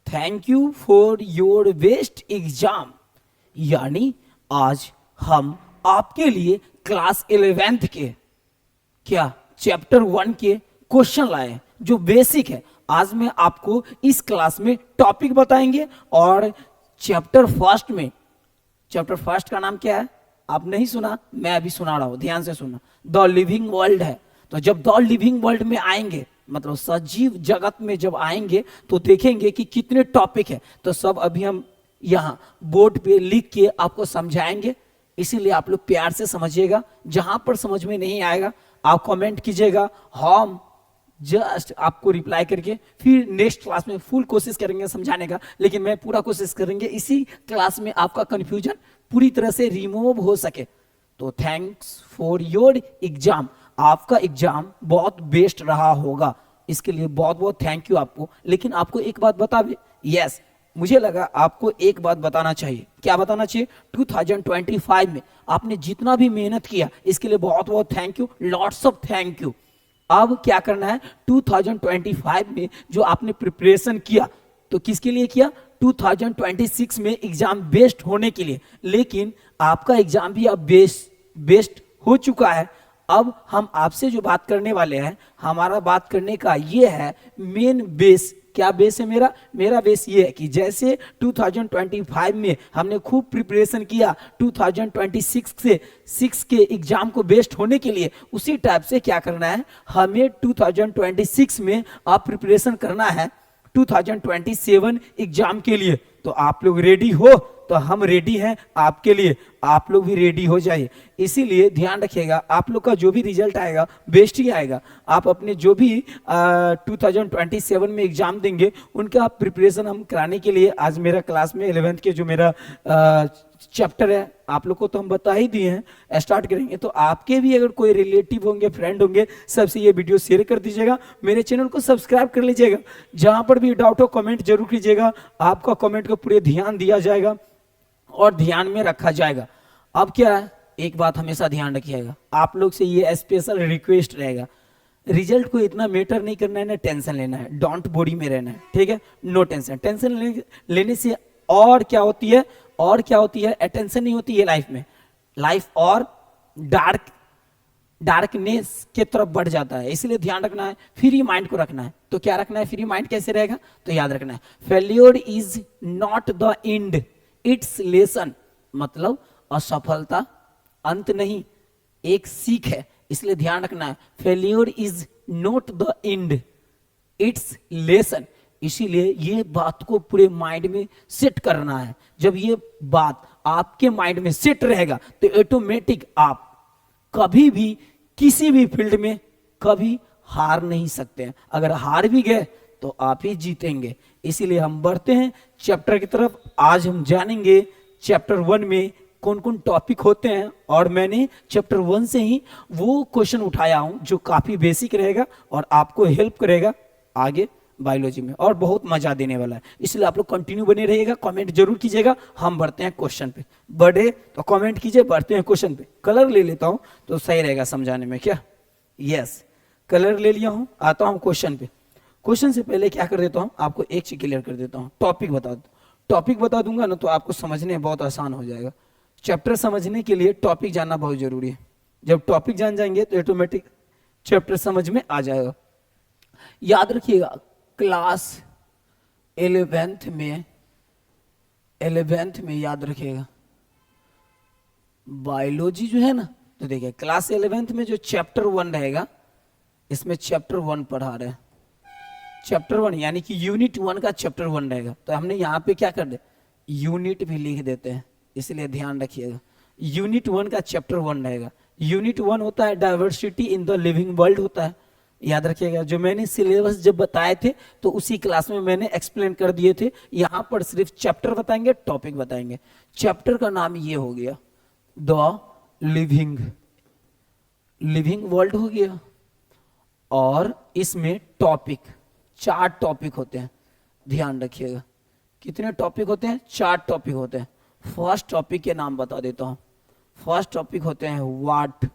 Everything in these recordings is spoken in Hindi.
Thank you for your best exam. यानी आज हम आपके लिए क्लास 11th के क्या चैप्टर 1 के क्वेश्चन लाए हैं जो बेसिक है। आज मैं आपको इस क्लास में टॉपिक बताएंगे और चैप्टर फर्स्ट का नाम क्या है आप नहीं सुना, मैं अभी सुना रहा हूं, ध्यान से सुना। द लिविंग वर्ल्ड है। तो जब द लिविंग वर्ल्ड में आएंगे मतलब सजीव जगत में जब आएंगे तो देखेंगे कि कितने टॉपिक है। तो सब अभी हम यहाँ बोर्ड पे लिख के आपको समझाएंगे, इसीलिए आप लोग प्यार से समझिएगा। जहां पर समझ में नहीं आएगा आप कमेंट कीजिएगा, हम जस्ट आपको रिप्लाई करके फिर नेक्स्ट क्लास में फुल कोशिश करेंगे समझाने का। लेकिन मैं पूरा कोशिश करेंगे इसी क्लास में आपका कंफ्यूजन पूरी तरह से रिमूव हो सके। तो थैंक्स फॉर योर एग्जाम। आपका एग्जाम बहुत बेस्ट रहा होगा, इसके लिए बहुत बहुत थैंक यू आपको। लेकिन आपको एक बात बता दे, यस मुझे लगा आपको एक बात बताना चाहिए। क्या बताना चाहिए? 2025 में आपने जितना भी मेहनत किया इसके लिए बहुत बहुत thank you, lots of thank you. अब क्या करना है 2025 में जो आपने प्रिपरेशन किया तो किसके लिए किया? 2026 में एग्जाम बेस्ट होने के लिए। लेकिन आपका एग्जाम भी अब बेस्ट हो चुका है। अब हम आपसे जो बात करने वाले हैं, हमारा बात करने का ये है मेन बेस। क्या बेस है मेरा बेस ये है कि जैसे 2025 में हमने खूब प्रिपरेशन किया 2026 से 6 के एग्जाम को बेस्ट होने के लिए, उसी टाइप से क्या करना है हमें 2026 में आप प्रिपरेशन करना है 2027 एग्जाम के लिए। तो आप लोग रेडी हो? तो हम रेडी हैं आपके लिए, आप लोग भी रेडी हो जाइए। इसीलिए ध्यान रखिएगा आप लोग का जो भी रिजल्ट आएगा बेस्ट ही आएगा। आप अपने जो भी 2027 में एग्जाम देंगे उनका प्रिपरेशन हम कराने के लिए आज मेरा क्लास में 11th के जो मेरा चैप्टर है आप लोग को तो हम बता ही दिए हैं, स्टार्ट करेंगे। तो आपके भी अगर कोई रिलेटिव होंगे, फ्रेंड होंगे, सबसे ये वीडियो शेयर कर दीजिएगा, मेरे चैनल को सब्सक्राइब कर लीजिएगा। जहां पर भी डाउट हो कमेंट जरूर कीजिएगा, आपका कमेंट को पूरे ध्यान दिया जाएगा और ध्यान में रखा जाएगा। अब क्या है, एक बात हमेशा ध्यान रखिएगा, आप लोग से ये स्पेशल रिक्वेस्ट रहेगा, रिजल्ट को इतना मैटर नहीं करना है ना टेंशन लेना है, डोंट बोरी में रहना है, ठीक है? No tension. लेने से और क्या होती है अटेंशन नहीं होती है लाइफ में, लाइफ और डार्कनेस के तरफ बढ़ जाता है। इसलिए ध्यान रखना है, फ्री माइंड को रखना है। तो क्या रखना है, फ्री माइंड कैसे रहेगा? तो याद रखना है failure is not the end, it's lesson. मतलब असफलता अंत नहीं, एक सीख है। इसलिए ध्यान रखना है failure is not the end, it's lesson. इसीलिए ये बात को पूरे माइंड में सेट करना है। जब ये बात आपके माइंड में सेट रहेगा तो ऑटोमेटिक आप कभी भी किसी भी फील्ड में कभी हार नहीं सकते हैं। अगर हार भी गए तो आप ही जीतेंगे। इसीलिए हम बढ़ते हैं चैप्टर की तरफ। आज हम जानेंगे चैप्टर 1 में कौन कौन टॉपिक होते हैं, और मैंने चैप्टर 1 से ही वो क्वेश्चन उठाया हूं जो काफी बेसिक रहेगा और आपको हेल्प करेगा आगे बायोलॉजी में, और बहुत मजा देने वाला है। इसलिए आप लोग कंटिन्यू बने रहिएगा, कमेंट जरूर कीजिएगा। हम बढ़ते हैं क्वेश्चन पे, बढ़े तो कमेंट कीजिए, बढ़ते हैं क्वेश्चन पे। कलर ले लेता हूं तो सही रहेगा समझाने में। क्या? यस, कलर ले लिया हूं, आता हूं क्वेश्चन पे। क्वेश्चन से पहले क्या कर देता हूं, आपको एक चीज क्लियर कर देता हूं, टॉपिक बता दूंगा ना तो आपको समझने में बहुत आसान हो जाएगा। चैप्टर समझने के लिए टॉपिक जानना बहुत जरूरी है। जब टॉपिक जान जाएंगे तो ऑटोमेटिक चैप्टर समझ में आ जाएगा। याद रखिएगा क्लास 11th में याद रखिएगा बायोलॉजी जो है ना, तो देखिए क्लास 11th में जो चैप्टर 1 रहेगा, इसमें चैप्टर 1 पढ़ा रहे हैं। चैप्टर 1 यानी कि यूनिट 1 का चैप्टर 1 रहेगा। तो हमने यहाँ पे क्या कर दे, यूनिट भी लिख देते हैं, इसलिए ध्यान रखिएगा यूनिट 1 का चैप्टर 1 रहेगा। यूनिट 1 होता है diversity in the living world होता है। याद रखिएगा जो मैंने सिलेबस जब बताए थे तो उसी क्लास में मैंने एक्सप्लेन कर दिए थे। यहां पर सिर्फ चैप्टर बताएंगे, टॉपिक बताएंगे। चैप्टर का नाम ये हो गया द लिविंग वर्ल्ड हो गया, और इसमें टॉपिक 4 टॉपिक होते हैं। ध्यान रखिएगा कितने टॉपिक होते हैं, 4 टॉपिक होते हैं। फर्स्ट टॉपिक के नाम बता देता हूं। फर्स्ट टॉपिक होते हैं व्हाट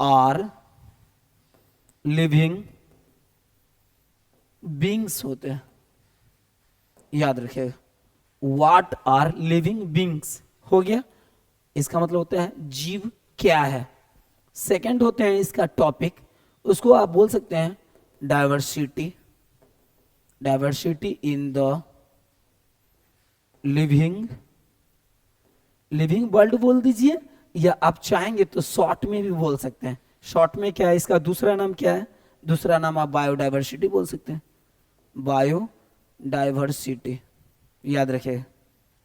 आर लिविंग बींग्स होते हैं। याद रखिएगा, व्हाट आर लिविंग बींग्स हो गया, इसका मतलब होता है जीव क्या है। सेकंड होते हैं इसका टॉपिक, उसको आप बोल सकते हैं diversity, diversity in the living world बोल दीजिए, या आप चाहेंगे तो शॉर्ट में भी बोल सकते हैं। शॉर्ट में क्या है, इसका दूसरा नाम क्या है, दूसरा नाम आप बायोडाइवर्सिटी बोल सकते हैं, बायोडाइवर्सिटी, याद रखिएगा,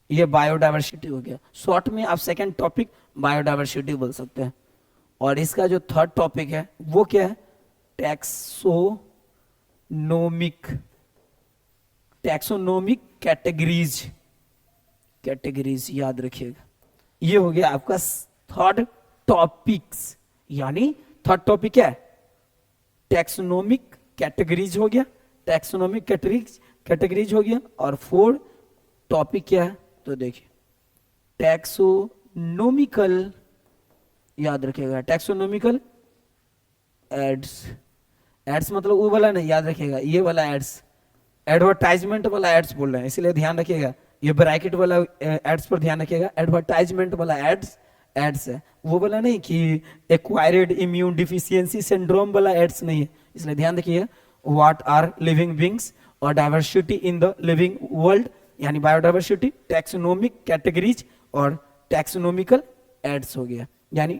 ये बायोडाइवर्सिटी हो गया। शॉर्ट में आप सेकंड टॉपिक बायोडाइवर्सिटी बोल सकते हैं। और इसका जो थर्ड टॉपिक है वो क्या है, टैक्सोनोमिक, टैक्सोनोमिक कैटेगरीज, कैटेगरीज याद रखिएगा। ये हो गया आपका थर्ड टॉपिक्स, यानी थर्ड टॉपिक क्या है, टैक्सोनोमिक कैटेगरीज हो गया, टैक्सोनोमिक कैटेगरीज हो गया। और फोर्थ टॉपिक क्या है, तो देखिए टैक्सोनोमिकल, याद रखिएगा, टैक्सोनोमिकल एड्स, एड्स मतलब वो वाला नहीं, याद रखिएगा ये वाला एड्स, एडवर्टाइजमेंट वाला एड्स बोल रहे हैं, इसलिए ध्यान रखिएगा, ये ब्रैकेट वाला एड्स पर ध्यान रखिएगा, एडवर्टाइजमेंट वाला एड्स, एड्स है वो वाला नहीं कि एक्वायर्ड इम्यून डिफिशियंसी सिंड्रोम वाला एड्स नहीं है, इसलिए ध्यान रखिएगा। व्हाट आर लिविंग बींग्स और diversity in the living world, यानी बायोडाइवर्सिटी, टैक्सोनोमिक कैटेगरीज और टैक्सोनोमिकल एड्स हो गया, यानी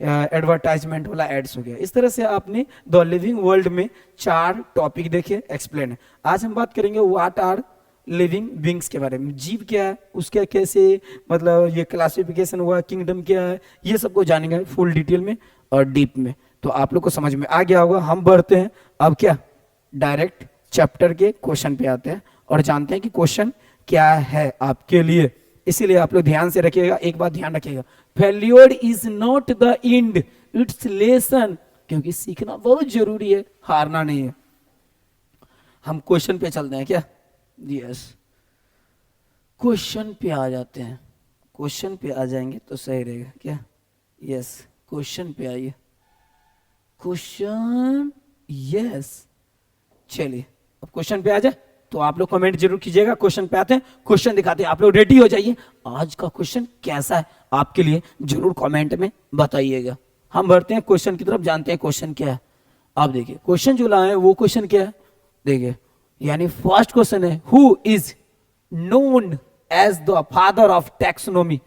एडवर्टाइजमेंट वाला एड्स हो गया। इस तरह से आपने द लिविंग वर्ल्ड में 4 टॉपिक देखे, एक्सप्लेन है। आज हम बात करेंगे व्हाट आर लिविंग बींग्स के बारे में, जीव क्या है, उसका कैसे मतलब ये क्लासिफिकेशन हुआ, किंगडम क्या है, ये सबको जानेंगे फुल डिटेल में और डीप में, तो आप लोग को समझ में आ गया होगा। हम बढ़ते हैं अब क्या, डायरेक्ट चैप्टर के क्वेश्चन पे आते हैं और जानते हैं कि क्वेश्चन क्या है आपके लिए। इसीलिए आप लोग ध्यान से रखिएगा, एक बात ध्यान रखिएगा, failure is not the end, it's lesson, क्योंकि सीखना बहुत जरूरी है, हारना नहीं है। हम क्वेश्चन पे चलते हैं क्या, यस क्वेश्चन पे आ जाते हैं, क्वेश्चन पे आ जाएंगे तो सही रहेगा क्या, यस क्वेश्चन पे आइए, क्वेश्चन, यस चलिए अब क्वेश्चन पे आ जाए तो आप लोग कमेंट जरूर कीजिएगा। क्वेश्चन पे आते हैं, क्वेश्चन दिखाते हैं, आप लोग रेडी हो जाइए, आज का क्वेश्चन कैसा है आपके लिए जरूर कमेंट में बताइएगा। हम बढ़ते हैं क्वेश्चन की तरफ, जानते हैं क्वेश्चन क्या है। आप देखिए क्वेश्चन जो लाए हैं वो क्वेश्चन क्या है, देखिए यानी फर्स्ट क्वेश्चन है, who is known as the father of taxonomy,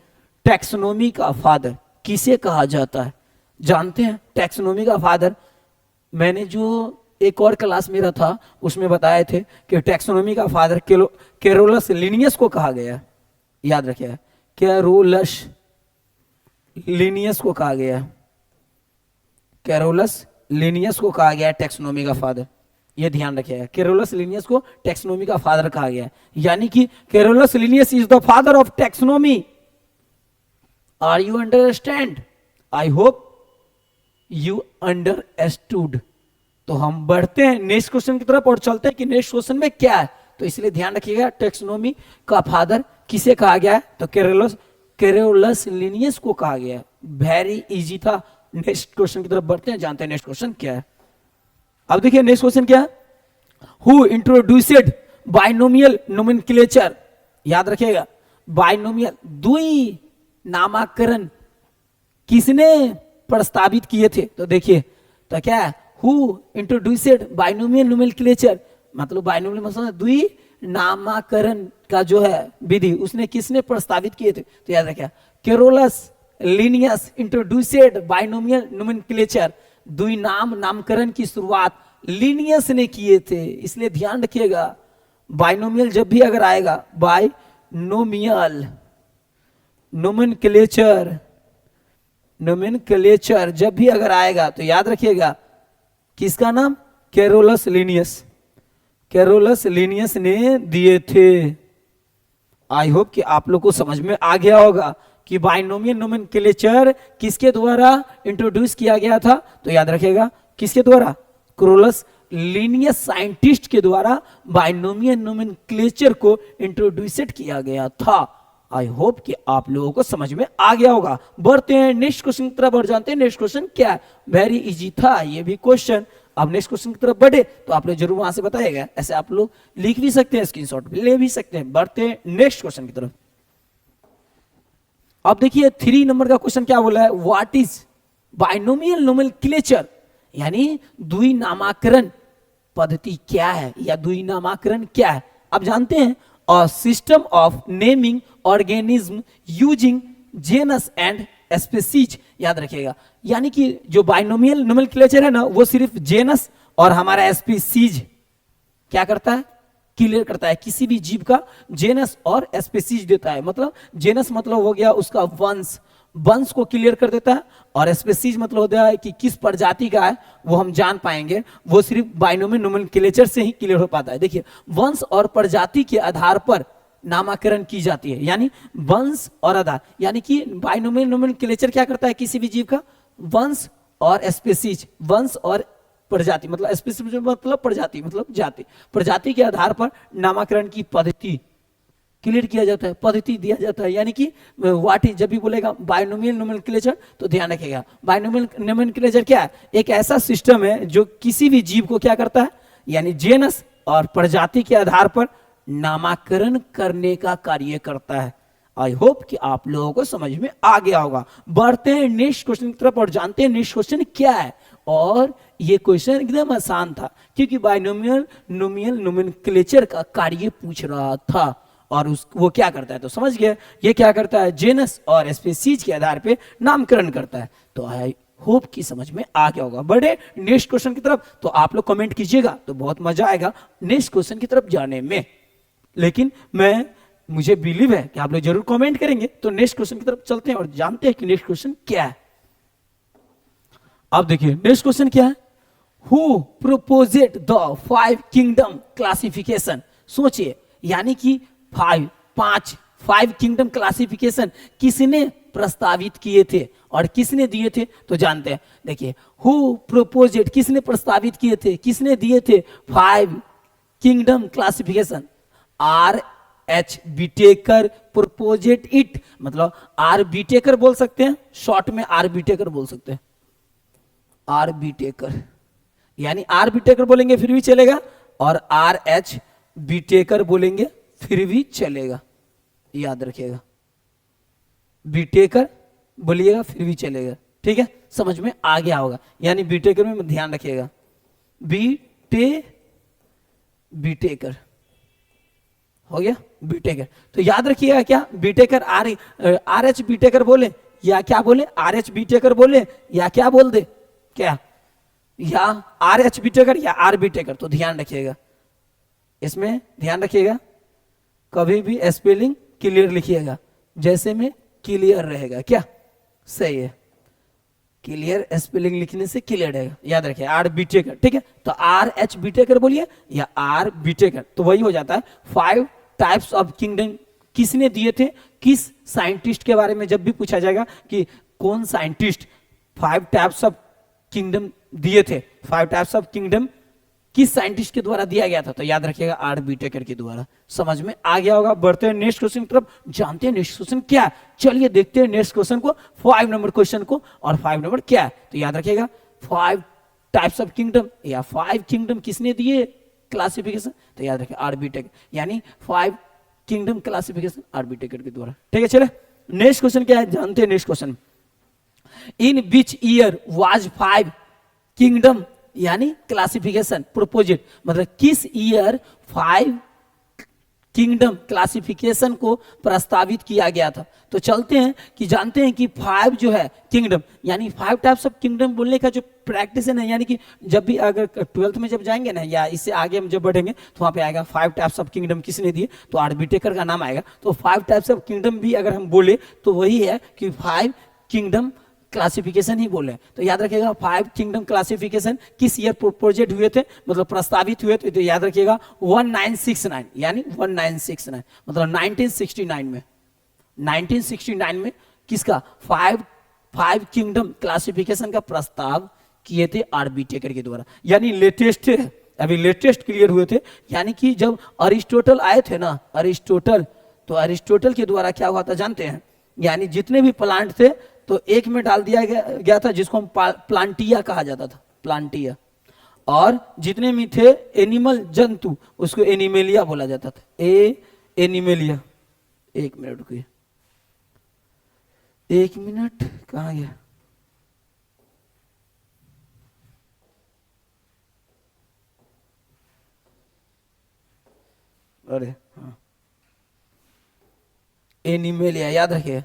taxonomy का फादर किसे कहा जाता है, जानते हैं टैक्सोनॉमी का फादर। मैंने जो एक और क्लास मेरा था उसमें बताए थे कि टैक्सोनॉमी का फादर कैरोलस लिनियस को कहा गया, याद रखिएगा, कैरोलस लिनियस को कहा गया, कैरोलस लिनियस को कहा गया टैक्सोनॉमी का फादर, ये ध्यान रखिएगा, कैरोलस लिनियस को टैक्सोनॉमी का फादर कहा गया, यानी कि Carolus Linnaeus is the father of taxonomy. Are you understand, I hope you understood. तो हम बढ़ते हैं नेक्स्ट क्वेश्चन की तरफ और चलते हैं कि नेक्स्ट क्वेश्चन में क्या है, तो इसलिए ध्यान रखिएगा टैक्सोनॉमी का फादर किसे कहा गया है, तो कैरोलस लिनियस को कहा गया है, वेरी इजी था। नेक्स्ट क्वेश्चन की तरफ बढ़ते हैं, जानते हैं नेक्स्ट क्वेश्चन क्या है। अब देखिए नेक्स्ट क्वेश्चन क्या है, हु इंट्रोड्यूस्ड बाइनोमियल नोमेनक्लेचर, याद रखिएगा बाइनोमियल द्वि नामकरण किसने प्रस्तावित किए थे, तो देखिए तो क्या है, हु इंट्रोड्यूस्ड बाइनोमियल नोमेनक्लेचर, मतलब बाइनोमियल मतलब द्वि नामकरण का जो है विधि उसने किसने प्रस्तावित किए थे, तो याद रखिए Carolus Linnaeus introduced binomial nomenclature, द्वि नामकरण की शुरुआत लिनियस ने किए थे, इसलिए ध्यान रखिएगा बाइनोमियल जब भी अगर आएगा, बाइनोमियल नोमेनक्लेचर, नोमेनक्लेचर जब भी अगर आएगा तो याद रखिएगा किसका नाम, कैरोलस लिनियस, कैरोलस लिनियस ने दिए थे। आई होप कि आप लोग को समझ में आ गया होगा कि बाइनोमियल नोमेनक्लेचर किसके द्वारा इंट्रोड्यूस किया गया था, तो याद रखिएगा किसके द्वारा, कैरोलस लिनियस साइंटिस्ट के द्वारा बाइनोमियल नोमेनक्लेचर को इंट्रोड्यूस किया गया था। आई होप कि आप लोगों को समझ में आ गया होगा। बढ़ते हैं नेक्स्ट क्वेश्चन की तरफ और जानते हैं नेक्स्ट क्वेश्चन क्या है, वेरी इजी था ये भी क्वेश्चन, अब नेक्स्ट क्वेश्चन की तरफ बढ़े तो आप लोग जरूर वहां से बताइएगा। ऐसे आप लोग लिख भी सकते हैं, स्क्रीनशॉट भी ले भी सकते हैं। बढ़ते हैं नेक्स्ट क्वेश्चन की तरफ। अब देखिए 3 नंबर का क्वेश्चन क्या बोला है, व्हाट इज बाइनोमियल नोमेनक्लेचर, यानी द्विनामाकरण पद्धति क्या है या द्विनामाकरण क्या है। आप जानते हैं a system of naming organism using genus and species, याद रखिएगा। यानी कि जो बाइनोमियल नोमेनक्लेचर है ना, वो सिर्फ जेनस और हमारा स्पीसीज क्या करता है, क्लियर करता है। किसी भी जीव का जेनस और स्पीसीज देता है, मतलब जेनस मतलब हो गया उसका वंश, वंश को क्लियर कर देता है, और स्पीसीज मतलब होता है कि किस प्रजाति का है वो हम जान पाएंगे, वो सिर्फ बाइनोमियल नोमेनक्लेचर से ही क्लियर हो पाता है। देखिए वंश और प्रजाति के आधार पर नामकरण की जाती है, यानी वंश और आधार, यानी कि बाइनोमियल नोमेनक्लेचर क्या करता है, किसी भी जीव का वंश और स्पीसीज, वंश और प्रजाति, मतलब स्पीसीज मतलब प्रजाति मतलब जाति, प्रजाति के आधार पर नामकरण की पद्धति क्लियर किया जाता है, पद्धति दिया जाता है। यानी कि व्हाट इज, जब भी बोलेगा बाइनोमियल नोमेनक्लेचर तो ध्यान रखिएगा बाइनोमियल नोमेनक्लेचर क्या है, एक ऐसा सिस्टम है जो किसी भी जीव को क्या करता है, यानी जेनस और प्रजाति के आधार पर नामकरण करने का कार्य करता है। आई होप कि आप लोगों को समझ में आ गया होगा। बढ़ते हैं नेक्स्ट क्वेश्चन की तरफ और जानते हैं नेक्स्ट क्वेश्चन क्या है। और ये क्वेश्चन एकदम आसान था क्योंकि बाइनोमियल नोमेनक्लेचर का कार्य पूछ रहा था, और वो क्या करता है तो समझ गया, ये क्या करता है, जेनस और स्पीसीज के आधार पे नामकरण करता है। तो आई होप कि समझ में आ गया होगा। बढ़े नेक्स्ट क्वेश्चन की तरफ, तो आप लोग कमेंट कीजिएगा तो बहुत मजा आएगा नेक्स्ट क्वेश्चन की तरफ जाने में। लेकिन मुझे बिलीव है कि आप लोग जरूर कमेंट करेंगे। तो नेक्स्ट क्वेश्चन की तरफ चलते हैं और जानते हैं कि नेक्स्ट क्वेश्चन क्या है। आप देखिए नेक्स्ट क्वेश्चन क्या है, हु प्रोपोजेड द 5 किंगडम क्लासिफिकेशन। सोचिए, यानी कि 5 किंगडम क्लासिफिकेशन किसने प्रस्तावित किए थे और किसने दिए थे तो जानते हैं। देखिए हु प्रोपोजेड, किसने प्रस्तावित किए थे, किसने दिए थे 5 kingdom classification, R.H. Whittaker proposed it, मतलब R. विटेकर बोल सकते हैं, शॉर्ट में R. विटेकर बोल सकते हैं, R. विटेकर, यानी R. विटेकर बोलेंगे फिर भी चलेगा, और R.H. विटेकर बोलेंगे फिर भी चलेगा, याद रखिएगा। विटेकर बोलिएगा फिर भी चलेगा, ठीक है, समझ में आ गया होगा। यानी विटेकर में ध्यान रखिएगा, विटेकर हो गया, विटेकर। तो याद रखिएगा क्या, विटेकर R.H. विटेकर बोले या क्या बोले, R.H. विटेकर बोले या क्या बोल दे, क्या, या R.H. विटेकर या R. विटेकर। तो ध्यान रखिएगा, इसमें ध्यान रखिएगा, कभी भी स्पेलिंग क्लियर लिखिएगा, जैसे में क्लियर रहेगा, क्या सही है, क्लियर स्पेलिंग लिखने से क्लियर रहेगा, याद रखिए R. विटेकर, ठीक है। तो R.H. विटेकर बोलिए या R. विटेकर, तो वही हो जाता है। 5 टाइप्स ऑफ किंगडम किसने दिए थे, किस साइंटिस्ट के बारे में जब भी पूछा जाएगा कि कौन साइंटिस्ट 5 टाइप्स ऑफ किंगडम दिए थे, 5 टाइप्स ऑफ किंगडम किस साइंटिस्ट के द्वारा दिया गया था, तो याद रखिएगा R. विटेकर के द्वारा। समझ में आ गया होगा। बढ़ते हैं नेक्स्ट क्वेश्चन की तरफ, जानते हैं नेक्स्ट क्वेश्चन क्या है। चलिए देखते हैं नेक्स्ट क्वेश्चन को, 5 नंबर क्वेश्चन को, और 5 नंबर क्या है तो याद रखिएगा 5 टाइप्स ऑफ किंगडम या 5 किंगडम किसने दिए क्लासिफिकेशन, तो याद रखिए R. विटेकर, यानी 5 किंगडम क्लासिफिकेशन R. विटेकर के द्वारा, ठीक है। चले नेक्स्ट क्वेश्चन क्या है, जानते हैं next question. In which year was 5 kingdom यानी क्लासिफिकेशन प्रोपोजेड, मतलब किस ईयर 5 किंगडम क्लासिफिकेशन को प्रस्तावित किया गया था। तो चलते हैं कि जानते हैं कि 5 जो है किंगडम, यानी 5 टाइप्स ऑफ किंगडम बोलने का जो प्रैक्टिस है ना, यानी कि जब भी अगर 12th में जब जाएंगे ना या इससे आगे हम जब बढ़ेंगे तो वहां पे आएगा 5 टाइप्स ऑफ किंगडम किसने दिए, तो R. विटेकर का नाम आएगा। तो 5 टाइप्स ऑफ किंगडम भी अगर हम बोले तो वही है कि 5 किंगडम क्लासिफिकेशन ही बोले। तो याद रखिएगा 5 किंगडम क्लासिफिकेशन किस ईयर प्रोजेक्ट हुए थे, मतलब प्रस्तावित हुए थे, तो याद रखिएगा 1969, यानी 1969 मतलब 1969 में, 1969 में किसका 5 किंगडम क्लासिफिकेशन का प्रस्ताव किए थे R. विटेकर के द्वारा। यानी लेटेस्ट है, अभी लेटेस्ट क्लियर हुए थे। यानी कि जब अरिस्टोटल आए थे ना, अरिस्टोटल, तो अरिस्टोटल के द्वारा क्या हुआ था जानते हैं, यानी जितने भी प्लांट थे तो एक में डाल दिया गया था जिसको हम प्लांटिया कहा जाता था, प्लांटिया। और जितने भी थे एनिमल जंतु उसको एनिमेलिया बोला जाता था। एनिमेलिया। एक मिनट रुकिए, एक मिनट, कहाँ गया? अरे हाँ, एनिमेलिया, याद रखिए,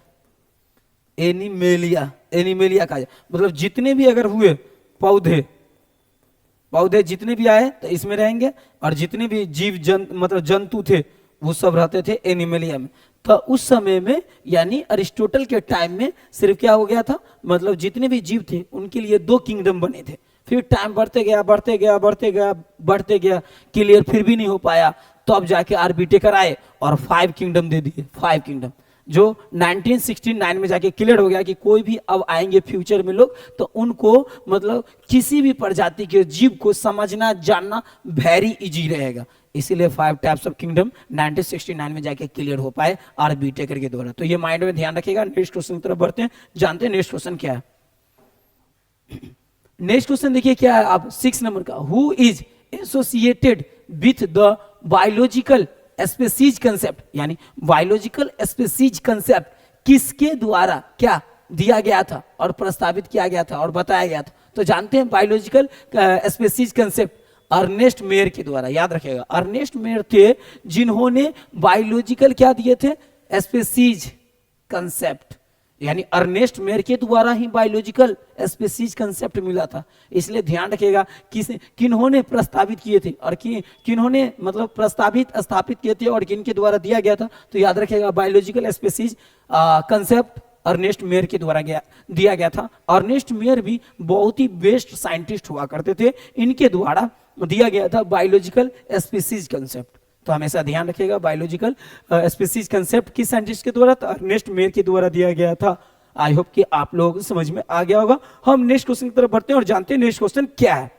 एनिमेलिया। एनिमेलिया का मतलब जितने भी अगर हुए पौधे, पौधे जितने भी आए तो इसमें रहेंगे, और जितने भी जीव जंतु मतलब जंतु थे वो सब रहते थे एनिमेलिया में। तो उस समय में यानी अरिस्टोटल के टाइम में सिर्फ क्या हो गया था, मतलब जितने भी जीव थे उनके लिए 2 किंगडम बने थे। फिर टाइम बढ़ते गया बढ़ते गया बढ़ते गया बढ़ते गया, क्लियर फिर भी नहीं हो पाया, तो अब जाके आर्बिटेकर आए और 5 किंगडम दे दिए। 5 किंगडम जो 1969 में जाके क्लियर हो गया कि कोई भी अब आएंगे फ्यूचर में लोग तो उनको मतलब किसी भी प्रजाति के जीव को समझना जानना वेरी इजी रहेगा, इसीलिए 5 टाइप्स ऑफ किंगडम 1969 में जाके क्लियर हो पाए आर्बिटेकर के द्वारा। तो ये माइंड में ध्यान रखिएगा। नेक्स्ट क्वेश्चन की तरफ बढ़ते हैं, जानते हैं नेक्स्ट क्वेश्चन क्या है। नेक्स्ट क्वेश्चन देखिए क्या है आप 6 नंबर का, who is associated with the biological species concept, यानी बायोलॉजिकल स्पीसीज कंसेप्ट किसके द्वारा क्या दिया गया था और प्रस्तावित किया गया था और बताया गया था। तो जानते हैं biological species concept Ernst Mayr के द्वारा, याद रखिएगा अर्नेस्ट मेयर थे जिन्होंने बायोलॉजिकल क्या दिए थे, स्पीसीज कंसेप्ट, यानी अर्नेस्ट मेयर के द्वारा ही बायोलॉजिकल स्पीसीज कंसेप्ट मिला था। इसलिए ध्यान रखिएगा किन्होंने प्रस्तावित किए थे और किन्होंने मतलब प्रस्तावित स्थापित किए थे और किनके द्वारा दिया गया था। तो याद रखिएगा biological species concept Ernst Mayr के द्वारा दिया गया था। अर्नेस्ट मेयर भी बहुत ही बेस्ट साइंटिस्ट हुआ करते थे, इनके द्वारा दिया गया था बायोलॉजिकल स्पीसीज कंसेप्ट। तो हमेशा ध्यान रखिएगा बायोलॉजिकल स्पीसीज कंसेप्ट किस साइंटिस्ट के द्वारा, अर्नेस्ट मेयर के द्वारा दिया गया था। आई होप कि आप लोगों को समझ में आ गया होगा। हम नेक्स्ट क्वेश्चन की तरफ बढ़ते हैं और जानते हैं नेक्स्ट क्वेश्चन क्या है।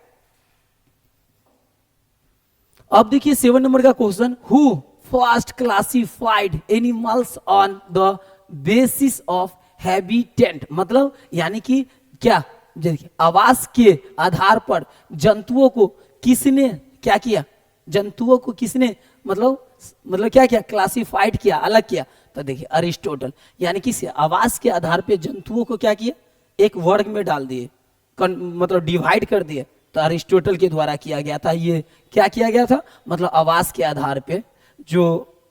अब देखिए 7 नंबर का question, who first classified animals on the basis of habitat, मतलब यानी कि क्या, देखिए आवास के आधार पर जंतुओं को किसने क्या किया, जंतुओं को किसने मतलब क्या किया, क्लासिफाइड किया, अलग किया। तो देखिए अरिस्टोटल, यानी किसी आवास के आधार पे जंतुओं को क्या किया, एक वर्ग में डाल दिए, मतलब डिवाइड कर दिए। तो अरिस्टोटल के द्वारा किया गया था। ये क्या किया गया था, मतलब आवास के आधार पे जो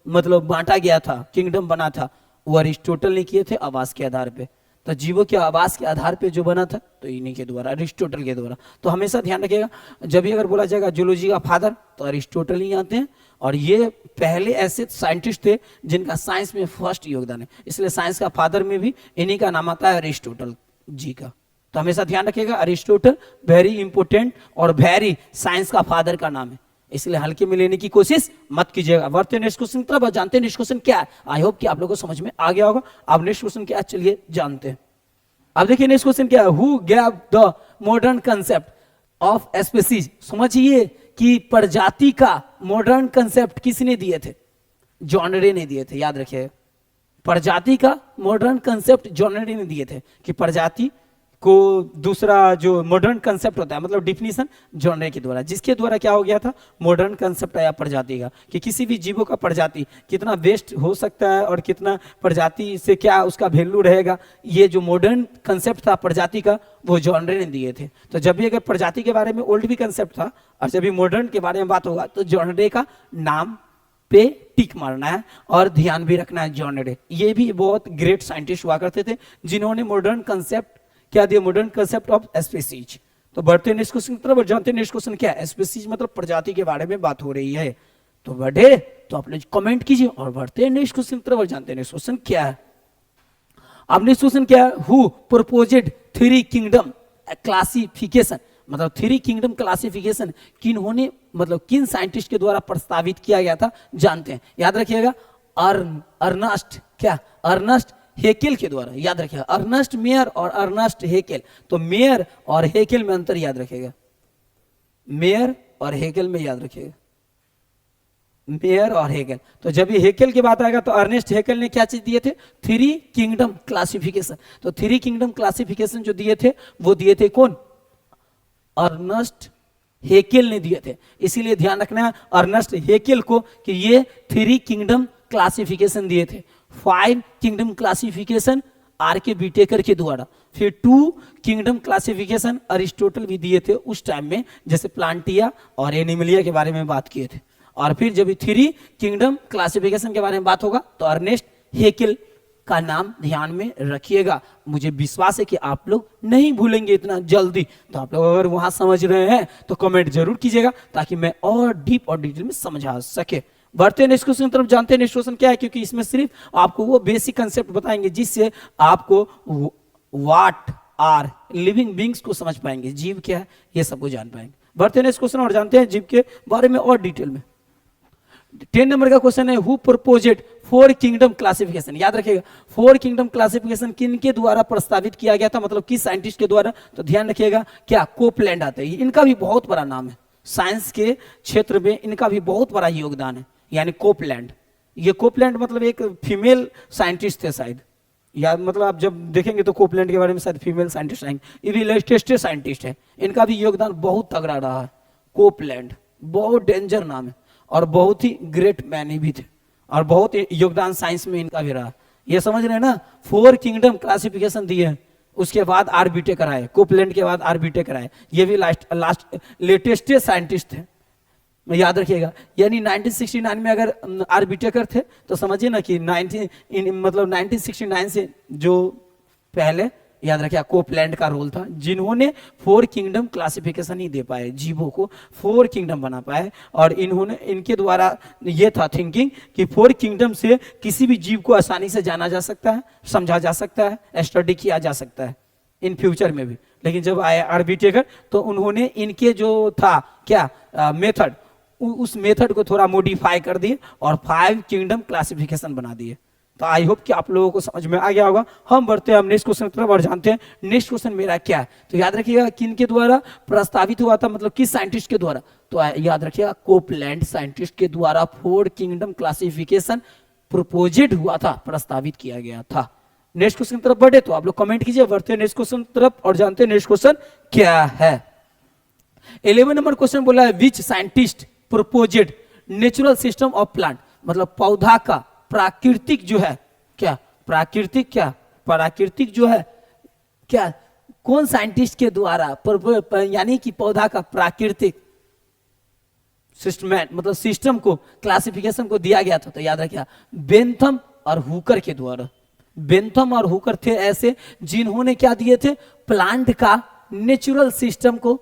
मतलब बांटा गया था, किंगडम बना था, वो अरिस्टोटल ने किए थे आवास के आधार पे। तो जीवों के आवास के आधार पे जो बना था तो इन्हीं के द्वारा, अरिस्टोटल के द्वारा। तो हमेशा ध्यान रखिएगा जब भी अगर बोला जाएगा जूलॉजी का फादर तो अरिस्टोटल ही आते हैं, और ये पहले ऐसे साइंटिस्ट थे जिनका साइंस में फर्स्ट योगदान है, इसलिए साइंस का फादर में भी इन्हीं का नाम आता है अरिस्टोटल जी का। तो हमेशा ध्यान रखिएगा अरिस्टोटल वेरी इंपोर्टेंट और वेरी साइंस का फादर का नाम है, इसलिए हल्के में लेने की कोशिश मत कीजिएगा। बढ़ते नेक्स्ट क्वेश्चन की तरफ, जानते हैं नेक्स्ट क्वेश्चन क्या है। आई होप कि आप लोगों को समझ में आ गया होगा। अब नेक्स्ट क्वेश्चन क्या है चलिए जानते हैं। अब देखिए नेक्स्ट क्वेश्चन क्या है, who gave the modern concept of species, समझिए कि प्रजाति का मॉडर्न कंसेप्ट किसने दिए थे, जॉनरे ने दिए थे। याद रखिए प्रजाति का मॉडर्न कंसेप्ट जॉनरे ने दिए थे, कि प्रजाति को दूसरा जो मॉडर्न कंसेप्ट होता है मतलब डिफिनीशन जॉनरे के द्वारा, जिसके द्वारा क्या हो गया था, मॉडर्न कंसेप्ट आया प्रजाति का, कि किसी भी जीवों का प्रजाति कितना बेस्ट हो सकता है और कितना प्रजाति से क्या उसका वैल्यू रहेगा, ये जो मॉडर्न कंसेप्ट था प्रजाति का वो जॉनरे ने दिए थे। तो जब भी अगर प्रजाति के बारे में ओल्ड भी कंसेप्ट था और जब भी मॉडर्न के बारे में बात होगा तो जॉनरे का नाम पे टिक मारना है और ध्यान भी रखना है। जॉनरे ये भी बहुत ग्रेट साइंटिस्ट हुआ करते थे जिन्होंने मॉडर्न कंसेप्ट क्या दिया, मॉडर्न कंसेप्ट ऑफ स्पीसीज। तो बढ़ते नेक्स्ट क्वेश्चन की तरफ, जानते हैं नेक्स्ट क्वेश्चन क्या है। स्पीसीज मतलब प्रजाति के बारे में बात हो रही है, तो बढ़े तो आप लोग कमेंट कीजिए और बढ़ते हैं नेक्स्ट क्वेश्चन की तरफ, जानते हैं नेक्स्ट क्वेश्चन क्या है। अब नेक्स्ट क्वेश्चन क्या है, हु प्रपोजेड 3 किंगडम क्लासिफिकेशन, मतलब 3 किंगडम क्लासिफिकेशन किन्होंने मतलब किन साइंटिस्ट के द्वारा प्रस्तावित किया गया था, जानते हैं। याद रखिएगा अर्नस्ट क्या, अर्नस्ट हेकेल के द्वारा। याद रखिएगा अर्नस्ट मेयर और अर्नस्ट हेकेल, तो मेयर और हेकेल में अंतर याद रखिएगा, मेयर और हेकेल में याद रखिएगा, मेयर और हेकेल। तो जब ये हेकेल की बात आएगा तो अर्नेस्ट हेकेल ने क्या चीज दिए थे, 3 किंगडम क्लासिफिकेशन। तो 3 किंगडम क्लासिफिकेशन जो दिए थे वो दिए थे कौन, अर्नस्ट हेकेल ने दिए थे। इसीलिए ध्यान रखना है अर्नेस्ट हेकेल को कि ये 3 किंगडम क्लासिफिकेशन दिए थे। 5 किंगडम क्लासिफिकेशन आर के बीटेकर के द्वारा, फिर 2 किंगडम क्लासिफिकेशन अरिस्टोटल भी दिए थे उस टाइम में, जैसे प्लांटिया और एनिमलिया के बारे में बात किए थे। और फिर जब 3 किंगडम क्लासिफिकेशन के बारे में बात होगा तो अर्नेस्ट हेकेल का नाम ध्यान में रखिएगा। मुझे विश्वास है कि आप लोग नहीं भूलेंगे इतना जल्दी। तो आप लोग अगर वहां समझ रहे हैं तो कमेंट जरूर कीजिएगा ताकि मैं और डीप और डिटेल में समझा सके। बढ़ते हैं नेक्स्ट क्वेश्चन की तरफ, जानते हैं नेक्स्ट क्वेश्चन क्या है, क्योंकि इसमें सिर्फ आपको वो बेसिक कंसेप्ट बताएंगे जिससे आपको व्हाट आर लिविंग बींग्स को समझ पाएंगे, जीव क्या है ये सबको जान पाएंगे। बढ़ते हैं नेक्स्ट क्वेश्चन और जानते हैं जीव के बारे में और डिटेल में। 10 नंबर का क्वेश्चन है, हु प्रपोजेड 4 किंगडम क्लासिफिकेशन। याद रखिएगा 4 किंगडम क्लासिफिकेशन किन के द्वारा प्रस्तावित किया गया था, मतलब किस साइंटिस्ट के द्वारा। तो ध्यान रखिएगा क्या कोपलैंड आता है, इनका भी बहुत बड़ा नाम है साइंस के क्षेत्र में, इनका भी बहुत बड़ा योगदान है, यानी कोपलैंड। ये कोपलैंड मतलब एक फीमेल साइंटिस्ट थे शायद, या मतलब आप जब देखेंगे तो कोपलैंड के बारे में शायद फीमेल साइंटिस्ट आएंगे, ये भी लेटेस्ट साइंटिस्ट है, इनका भी योगदान बहुत तगड़ा रहा है। कोपलैंड बहुत डेंजर नाम है और बहुत ही ग्रेट मैन भी थे और बहुत योगदान साइंस में इनका भी रहा। ये समझ रहे हैं ना, 4 किंगडम क्लासिफिकेशन दिए हैं, उसके बाद आरबीटे कराए, कोपलैंड के बाद आरबीटे कराए, ये भी लास्ट लेटेस्ट साइंटिस्ट थे, याद रखिएगा। यानी 1969 में अगर आरबीटेकर थे तो समझिए ना कि 1969 से जो पहले, याद रखिए कोपलैंड का रोल था, जिन्होंने 4 किंगडम क्लासिफिकेशन ही दे पाए, जीवों को 4 किंगडम बना पाए। और इन्होंने, इनके द्वारा ये था थिंकिंग कि 4 किंगडम से किसी भी जीव को आसानी से जाना जा सकता है, समझा जा सकता है, स्टडी किया जा सकता है इन फ्यूचर में भी। लेकिन जब आए आरबीटेकर तो उन्होंने इनके जो था क्या मेथड, उस मेथड को थोड़ा मॉडिफाई कर दिए और 5 किंगडम क्लासिफिकेशन बना दिए। तो आई होप कि आप लोगों को समझ में आ गया होगा। हम बढ़ते हैं नेक्स्ट क्वेश्चन की तरफ और जानते हैं नेक्स्ट क्वेश्चन मेरा क्या है। तो याद रखिएगा किन के द्वारा प्रस्तावित हुआ था, मतलब किस साइंटिस्ट के द्वारा। तो याद रखिएगा कोपलैंड साइंटिस्ट के द्वारा 4 किंगडम क्लासिफिकेशन प्रपोजेड हुआ था, प्रस्तावित किया गया था। नेक्स्ट क्वेश्चन की तरफ बढ़े तो आप लोग कमेंट कीजिए। बढ़ते हैं नेक्स्ट क्वेश्चन की तरफ और जानते हैं नेक्स्ट क्वेश्चन क्या है। 11 नंबर क्वेश्चन बोला है, which scientist proposed natural system of plant, मतलब पौधा का प्राकृतिक जो है क्या, प्राकृतिक जो है क्या, कौन साइंटिस्ट के द्वारा यानी कि पौधा का प्राकृतिक सिस्टम, मतलब सिस्टम को, क्लासिफिकेशन को दिया गया था। तो याद रखिए बेंथम और हुकर के द्वारा। बेंथम और हुकर थे ऐसे जिन्होंने क्या दिए थे, प्लांट का नेचुरल सिस्टम को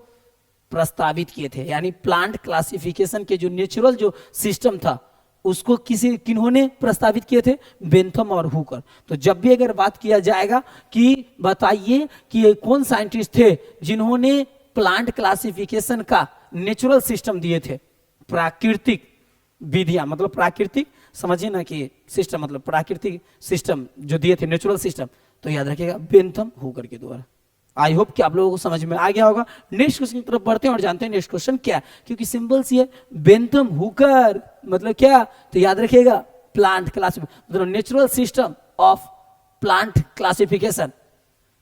प्रस्तावित किए थे, यानी प्लांट क्लासिफिकेशन के जो नेचुरल जो सिस्टम था उसको किन्होंने प्रस्तावित किए थे, बेंथम और हुकर। तो जब भी अगर बात किया जाएगा कि बताइए कि कौन साइंटिस्ट थे जिन्होंने प्लांट क्लासिफिकेशन का नेचुरल सिस्टम दिए थे, प्राकृतिक विधियां, मतलब प्राकृतिक समझिए ना कि सिस्टम, मतलब प्राकृतिक सिस्टम जो दिए थे नेचुरल सिस्टम, तो याद रखिएगा बेंथम हुकर के द्वारा। आई होप कि आप लोगों को समझ में आ गया होगा। नेक्स्ट क्वेश्चन की तरफ बढ़ते हैं और जानते हैं नेक्स्ट क्वेश्चन क्या है, क्योंकि सिंपल्स ये बेंथम हुकर मतलब क्या, तो याद रखिएगा प्लांट क्लासिफिकेशन, मतलब natural system of plant classification,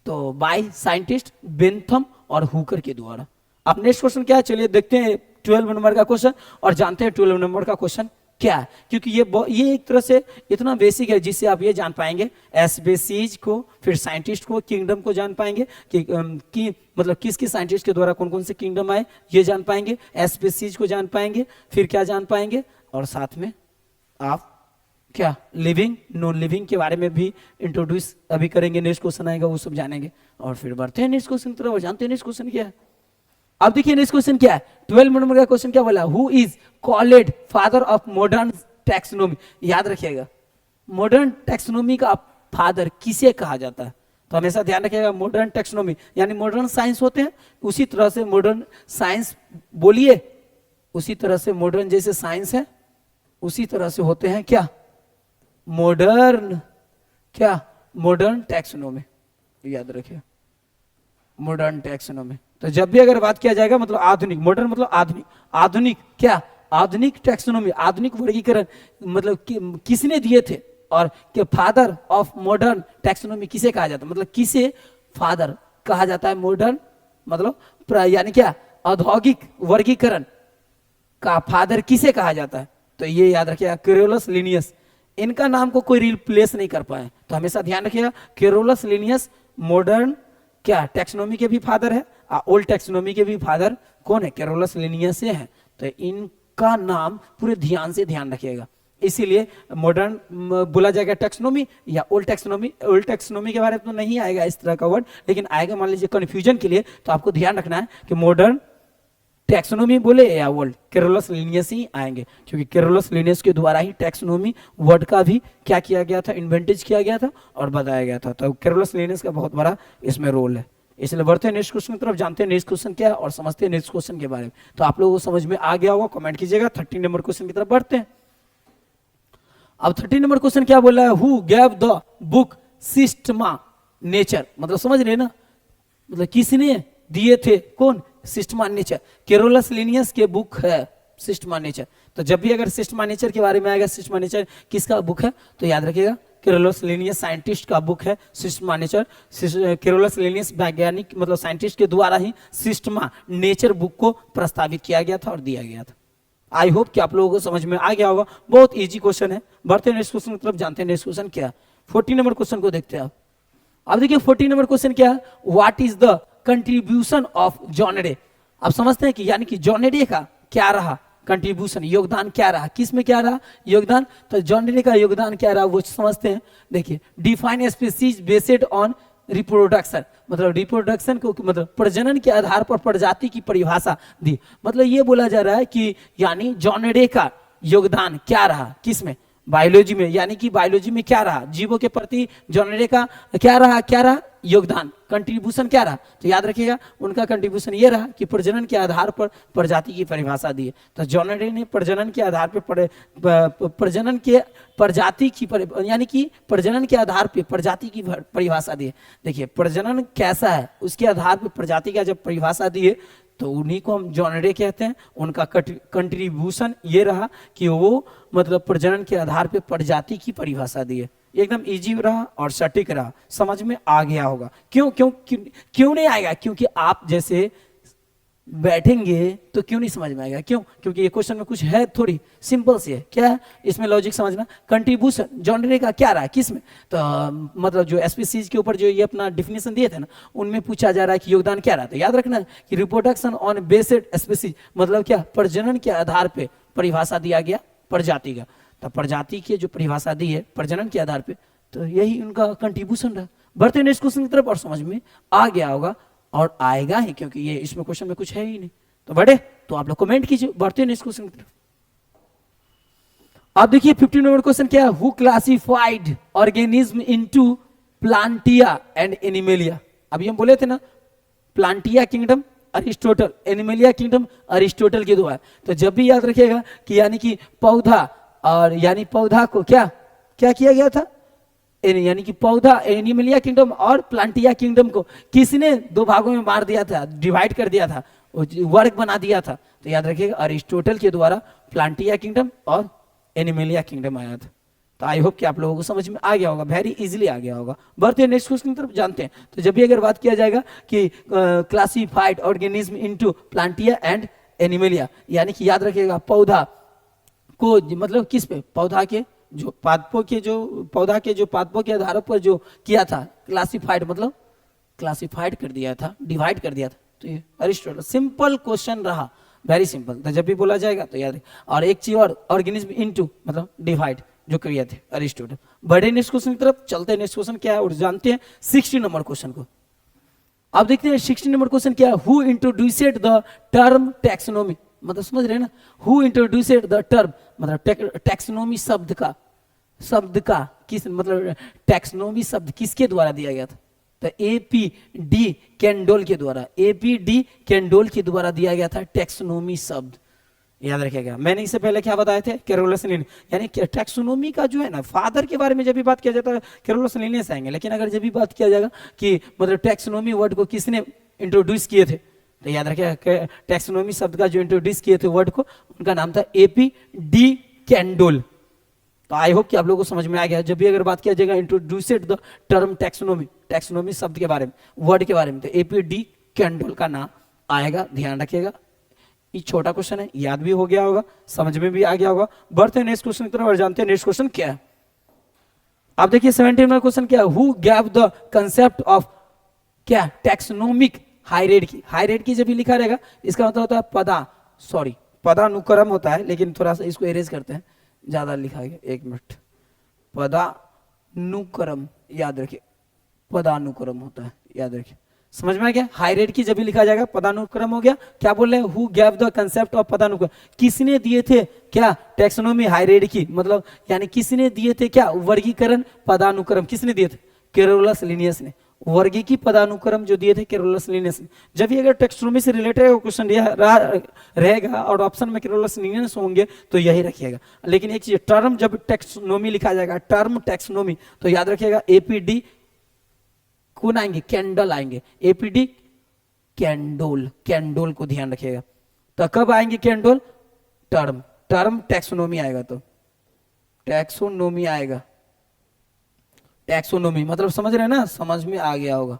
तो बाय साइंटिस्ट बेंथम और हुकर के द्वारा। अब नेक्स्ट क्वेश्चन क्या है, चलिए देखते हैं 12 नंबर का क्वेश्चन और जानते हैं 12 नंबर का क्वेश्चन क्या है, क्योंकि ये एक तरह से इतना बेसिक है जिससे आप ये जान पाएंगे स्पीशीज को, फिर साइंटिस्ट को, किंगडम को जान पाएंगे कि मतलब किस किस साइंटिस्ट के द्वारा कौन कौन से किंगडम आए ये जान पाएंगे, स्पीशीज को जान पाएंगे, फिर क्या जान पाएंगे, और साथ में आप क्या लिविंग नॉन लिविंग के बारे में भी इंट्रोड्यूस अभी करेंगे, नेक्स्ट क्वेश्चन आएगा वो सब जानेंगे। और फिर बढ़ते हैं नेक्स्ट क्वेश्चन की तरफ और जानते हैं नेक्स्ट क्वेश्चन क्या है। अब देखिए नेक्स्ट क्वेश्चन क्या है, 12 नंबर का क्वेश्चन क्या बोला, who is called father of modern taxonomy. याद रखिएगा मॉडर्न टैक्सोनॉमी का फादर किसे कहा जाता है, तो हमेशा ध्यान रखिएगा मॉडर्न टैक्सोनॉमी यानी मॉडर्न साइंस होते हैं, उसी तरह से मॉडर्न साइंस बोलिए, उसी तरह से मॉडर्न जैसे साइंस है उसी तरह से होते हैं क्या, मॉडर्न क्या, मॉडर्न टैक्सोनॉमी। याद रखिए मॉडर्न टैक्सोनॉमी। तो जब भी अगर बात किया जाएगा मतलब आधुनिक, मॉडर्न मतलब आधुनिक, आधुनिक क्या, आधुनिक टैक्सोनॉमी, आधुनिक वर्गीकरण मतलब किसने दिए थे, और कि फादर ऑफ मॉडर्न टैक्सोनॉमी किसे कहा जाता है, मतलब किसे फादर कहा जाता है मॉडर्न, मतलब यानी क्या औद्योगिक वर्गीकरण का फादर किसे कहा जाता है? तो ये याद रखिएगा, कैरोलस लिनियस। इनका नाम को कोई रिप्लेस नहीं कर पाए, तो हमेशा ध्यान रखिएगा कैरोलस लिनियस मॉडर्न क्या टैक्सोनॉमी के भी फादर है, ओल्ड टैक्सोनॉमी के भी फादर कौन है? कैरोलस लिनियस से है। तो इनका नाम पूरे ध्यान से ध्यान रखिएगा। इसीलिए मॉडर्न बोला जाएगा टैक्सोनॉमी या ओल्ड टैक्सोनॉमी। ओल्ड टैक्सोनॉमी के बारे में तो नहीं आएगा इस तरह का वर्ड, लेकिन आएगा मान लीजिए कंफ्यूजन के लिए, तो आपको ध्यान रखना है कि मॉडर्न टैक्सोनॉमी बोले या वर्ल्ड, कैरोलस लिनियस ही आएंगे, क्योंकि कैरोलस लिनियस के द्वारा ही टैक्सोनॉमी वर्ड का भी क्या किया गया था? इन्वेंटेज किया गया था और बताया गया था। तो कैरोलस लिनियस का बहुत बड़ा इसमें रोल है। इसलिए बढ़ते हैं नेक्स्ट क्वेश्चन की तरफ, जानते हैं नेक्स्ट क्वेश्चन क्या है और समझते हैं नेक्स्ट क्वेश्चन के बारे में। तो आप लोगों को समझ में आ गया होगा, कमेंट कीजिएगा। 13 नंबर क्वेश्चन की तरफ बढ़ते हैं। अब 13 नंबर क्वेश्चन क्या बोला है? Who gave the book Systema nature, मतलब समझ रहे ना, मतलब किसने दिए थे? कौन? Systema nature. कैरोलस लिनियस के बुक है सिस्टमा नेचर। तो जब भी अगर सिस्टमा नेचर के बारे में आएगा, सिस्टमा नेचर किसका बुक है? तो याद रखिएगा कैरोलस लिनियस साइंटिस्ट का बुक है सिस्टमा नेचर। कैरोलस लिनियस वैज्ञानिक मतलब साइंटिस्ट के द्वारा ही सिस्टमा नेचर बुक को प्रस्तावित किया गया था और दिया गया था। आई होप कि आप लोगों को समझ में आ गया होगा। बहुत इजी क्वेश्चन है। बढ़ते हैं नेक्स्ट क्वेश्चन की तरफ, जानते हैं नेक्स्ट क्वेश्चन क्या है। 14 नंबर क्वेश्चन को देखते हैं। अब देखिए 14 नंबर क्वेश्चन क्या है? What is the contribution of John day. आप समझते हैं कि यानी कि जॉन डे का क्या रहा कंट्रीब्यूशन, योगदान क्या रहा? किस में क्या रहा योगदान? तो जॉन डे का योगदान क्या रहा वो समझते हैं। देखिए, define species based on reproduction, मतलब रिप्रोडक्शन को मतलब प्रजनन के आधार पर प्रजाति की परिभाषा दी। मतलब ये बोला जा रहा है कि यानी जॉन डे का योगदान क्या रहा किसमें? बायोलॉजी में। यानी कि बायोलॉजी में क्या रहा? जीवों के प्रति जॉन डे का क्या रहा योगदान, कंट्रीब्यूशन क्या रहा? तो याद रखिएगा उनका कंट्रीब्यूशन ये रहा कि प्रजनन के आधार पर प्रजाति की परिभाषा दी है। तो जॉन डे ने प्रजनन के आधार पर प्रजनन के प्रजाति की यानी कि प्रजनन के आधार पर प्रजाति की परिभाषा दी है। देखिए, प्रजनन कैसा है उसके आधार पर प्रजाति का जब परिभाषा दी है, तो उन्हीं को हम जॉन डे कहते हैं। उनका कंट्रीब्यूशन ये रहा कि वो मतलब प्रजनन के आधार पर प्रजाति की परिभाषा दी है। एकदम इजी रहा और सटीक रहा, समझ में आ गया होगा। क्यों नहीं आएगा? क्योंकि आप जैसे बैठेंगे तो क्यों नहीं समझ में आएगा? क्यों? क्योंकि ये क्वेश्चन में कुछ है, थोड़ी सिंपल सी है। क्या है इसमें लॉजिक समझना। कंट्रीब्यूशन जॉन डे का क्या रहा किसमें? तो मतलब जो स्पीसीज के ऊपर जो ये अपना डिफिनेशन दिए थे ना, उनमें पूछा जा रहा है कि योगदान क्या रहा। तो याद रखना कि रिप्रोडक्शन ऑन बेस्ड स्पीसीज मतलब क्या? प्रजनन के आधार पर परिभाषा दिया गया प्रजाति का। तो प्रजाति की जो परिभाषा दी है प्रजनन के आधार पे, तो यही उनका कंट्रीब्यूशन रहा। बढ़ते नेक्स्ट क्वेश्चन की तरफ और समझ में आ गया होगा और आएगा ही, क्योंकि ये इसमें क्वेश्चन में कुछ है ही नहीं। तो बढ़े तो आप लोग कमेंट कीजिए। बढ़ते नेक्स्ट क्वेश्चन की तरफ। अब देखिए 15 नंबर क्वेश्चन क्या है? Who classified organism into Plantae and Animalia. अभी हम बोले थे ना, Plantae kingdom Aristotle, Animalia kingdom Aristotle के द्वारा। तो जब भी याद रखिएगा कि यानी कि पौधा और यानी पौधा को क्या किया गया था? यानी कि पौधा एनिमेलिया किंगडम और प्लांटिया किंगडम को किसने दो भागों में बांट दिया था, डिवाइड कर दिया था, वर्ग बना दिया था? तो याद रखिएगा अरिस्टोटल के द्वारा प्लांटिया किंगडम और एनिमेलिया किंगडम आया था। तो आई होप कि आप लोगों को समझ में आ गया होगा, वेरी इजीली आ गया होगा। बढ़ते हैं नेक्स्ट क्वेश्चन की तरफ, जानते हैं। तो जब भी अगर बात किया जाएगा कि classified organism into Plantae and Animalia, यानी कि याद रखिएगा पौधा को मतलब किस पे? पौधा के जो पादपों के आधार पर जो किया था, क्लासिफाइड मतलब क्लासिफाइड कर दिया था, डिवाइड कर दिया था। तो ये अरिस्टोटल, सिंपल क्वेश्चन रहा, वेरी सिंपल। तो जब भी बोला जाएगा तो याद है। और एक चीज और, ऑर्गेनिज्म इनटू मतलब डिवाइड जो किया थे अरिस्टोटल। बड़े नेक्स्ट क्वेश्चन की तरफ चलते हैं। नेक्स्ट क्वेश्चन क्या है और जानते हैं 16 नंबर क्वेश्चन को। अब देखते हैं 16 नंबर क्वेश्चन क्या है? हु इंट्रोड्यूसेड द टर्म टैक्सोनॉमी, मतलब समझ रहे हैं ना, हु इंट्रोड्यूसेड द टर्म मतलब टैक्सोनॉमी शब्द का किस मतलब टैक्सोनॉमी शब्द किसके द्वारा दिया गया था? तो एपीडी कैंडोल के द्वारा, एपीडी कैंडोल के द्वारा दिया गया था टैक्सोनॉमी शब्द। याद रखिएगा, मैंने इससे पहले क्या बताए थे? Carolus Linnaeus. यानी टैक्सोनॉमी का जो है ना फादर के बारे में जब भी बात किया जाता है कैरोलस लिनियस आएंगे, लेकिन अगर जब भी बात किया जाएगा कि मतलब टैक्सोनॉमी वर्ड को किसने इंट्रोड्यूस किए थे, तो याद रखिएगा टैक्सोनॉमी शब्द का जो इंट्रोड्यूस किए थे वर्ड को, उनका नाम था एपीडी कैंडोल। तो आई होप कि आप लोगों को समझ में आ गया। जब भी अगर बात किया जाएगा इंट्रोड्यूसेड द टर्म टैक्सोनॉमी, टैक्सोनॉमी शब्द के बारे में, वर्ड के बारे में, तो एपीडी कैंडोल का नाम आएगा, ध्यान रखिएगा। ये छोटा क्वेश्चन है, याद भी हो गया होगा, समझ में भी आ गया होगा। बढ़ते हैं नेक्स्ट क्वेश्चन की तरफ और जानते हैं नेक्स्ट क्वेश्चन क्या है। आप देखिए 17 नंबर क्वेश्चन क्या है, who gave the concept of क्या, टैक्सोनोमिक हायरार्की। हायरार्की जब भी लिखा रहेगा इसका मतलब होता है पदानुक्रम होता है, लेकिन थोड़ा सा इसको इरेज करते हैं, ज्यादा लिखा है, 1 मिनट। पदानुक्रम, याद रखिए, पदानुक्रम होता है, याद रखिए। समझ में आ गया, हायरार्की जब भी लिखा जाएगा पदानुक्रम हो गया। क्या बोल रहे हैं, who gave the concept of पदानुक्रम, किसने दिए थे क्या, टैक्सोनॉमी हायरार्की, मतलब यानी किसने दिए थे क्या, वर्गीकरण पदानुक्रम, किसने दिए थे, कैरोलस लिनियस ने। वर्गीकी पदानुक्रम जो दिए थे कैरोलस लिनियस ने। जब ये अगर टैक्सोनॉमी से रिलेटेड क्वेश्चन रहेगा और ऑप्शन में कैरोलस लिनियस होंगे तो यही रखिएगा। लेकिन एक चीज, टर्म जब टैक्सोनॉमी लिखा जाएगा, टर्म टैक्सोनॉमी, तो याद रखिएगा एपीडी कौन आएंगे, कैंडल आएंगे, एपीडी कैंडोल, कैंडोल को ध्यान रखिएगा। तो कब आएंगे कैंडोल, टर्म टैक्सोनॉमी आएगा, तो टैक्सोनॉमी आएगा। टैक्सोनॉमी मतलब समझ रहे हैं ना, समझ में आ गया होगा।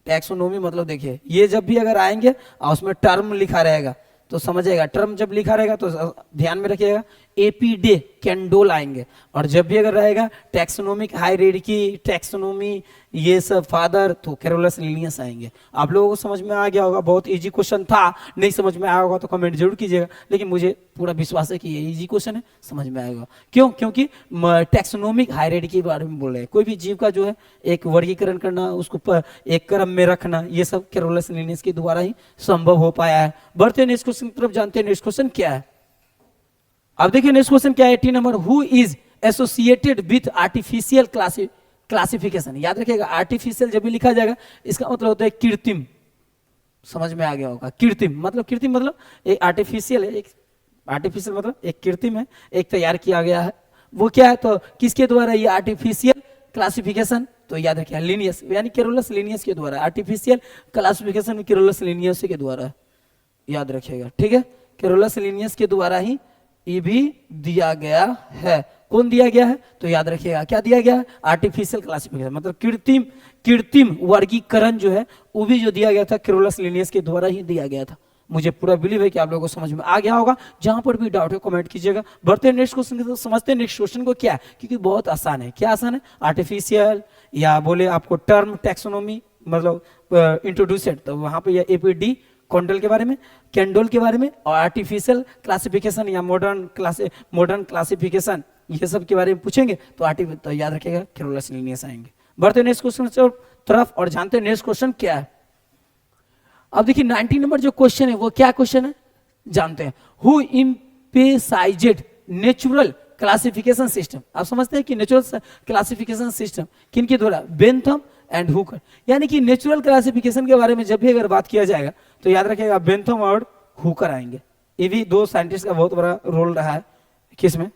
टैक्सोनॉमी मतलब देखिए, ये जब भी अगर आएंगे और उसमें टर्म लिखा रहेगा तो समझेगा, टर्म जब लिखा रहेगा तो ध्यान में रखिएगा एपीडे कैंडोल आएंगे। और जब भी अगर रहेगा टैक्सोनोमिक हायरार्की, टैक्सोनॉमी, ये सब फादर, तो कैरोलस लिनियस आएंगे। आप लोगों को समझ में आ गया होगा, बहुत इजी क्वेश्चन था, नहीं समझ में आया होगा तो कमेंट जरूर कीजिएगा, लेकिन मुझे पूरा विश्वास है कि ये इजी क्वेश्चन है, समझ में आएगा। क्यों, क्योंकि टैक्सोनोमिक हायरार्की के बारे में बोल रहे हैं, कोई भी जीव का जो है एक वर्गीकरण करना, उसको एक क्रम में रखना, ये सब कैरोलस लिनियस के द्वारा ही संभव हो पाया है। बढ़ते हैं नेक्स्ट क्वेश्चन की तरफ, जानते हैं नेक्स्ट क्वेश्चन क्या है। अब देखिए नेक्स्ट क्वेश्चन क्या है, 18 number, who is associated with artificial classification. याद रखिएगा, आर्टिफिशियल जब भी लिखा जाएगा इसका मतलब होता है कृत्रिम। समझ में आ गया होगा, कृत्रिम मतलब एक आर्टिफिशियल है, एक आर्टिफिशियल मतलब एक कृत्रिम है, एक तैयार किया गया है। वो क्या है, तो किसके द्वारा ये आर्टिफिशियल क्लासिफिकेशन, तो याद रखिए लिनियस, यानी कैरोलस लिनियस के द्वारा। आर्टिफिशियल क्लासिफिकेशन कैरोलस लिनियस के द्वारा, याद रखिएगा, ठीक है। कैरोलस लिनियस के द्वारा ही ये भी दिया गया है। कौन दिया गया है, तो याद रखिएगा क्या दिया गया है, आर्टिफिशियल क्लासिफिकेशन, मतलब कृत्रिम वर्गीकरण जो है वो भी जो दिया गया था कैरोलस लिनियस के द्वारा ही दिया गया था। मुझे पूरा बिलीव है कि आप लोगों को समझ में आ गया होगा। जहां पर भी डाउट है कमेंट कीजिएगा। बढ़ते हैं नेक्स्ट क्वेश्चन की तरफ, समझते हैं नेक्स्ट क्वेश्चन को क्या है, क्योंकि बहुत आसान है। क्या आसान है, आर्टिफिशियल या बोले आपको टर्म टैक्सोनॉमी मतलब इंट्रोड्यूसेड, तो वहां पे एपीडी कॉन्डल के बारे में, कैंडोल के बारे में, और आर्टिफिशियल क्लासिफिकेशन या मॉडर्न क्लासिफिकेशन, ये सब के बारे में पूछेंगे तो याद रखिएगा कैरोलस लिनियस आएंगे। बढ़ते हैं नेक्स्ट क्वेश्चन तरफ और जानते हैं नेक्स्ट क्वेश्चन क्या है। अब देखिए 19 नंबर जो क्वेश्चन है वो क्या क्वेश्चन है, जानते हैं। Who emphasised natural classification system. आप समझते हैं कि नेचुरल क्लासिफिकेशन सिस्टम किनके द्वारा, बेंथम एंड हुकर। यानी कि नेचुरल क्लासिफिकेशन के बारे में जब भी अगर बात किया जाएगा तो याद रखिएगा बेंथम और हुकर आएंगे। ये भी दो साइंटिस्ट का बहुत बड़ा रोल रहा है, किसमें,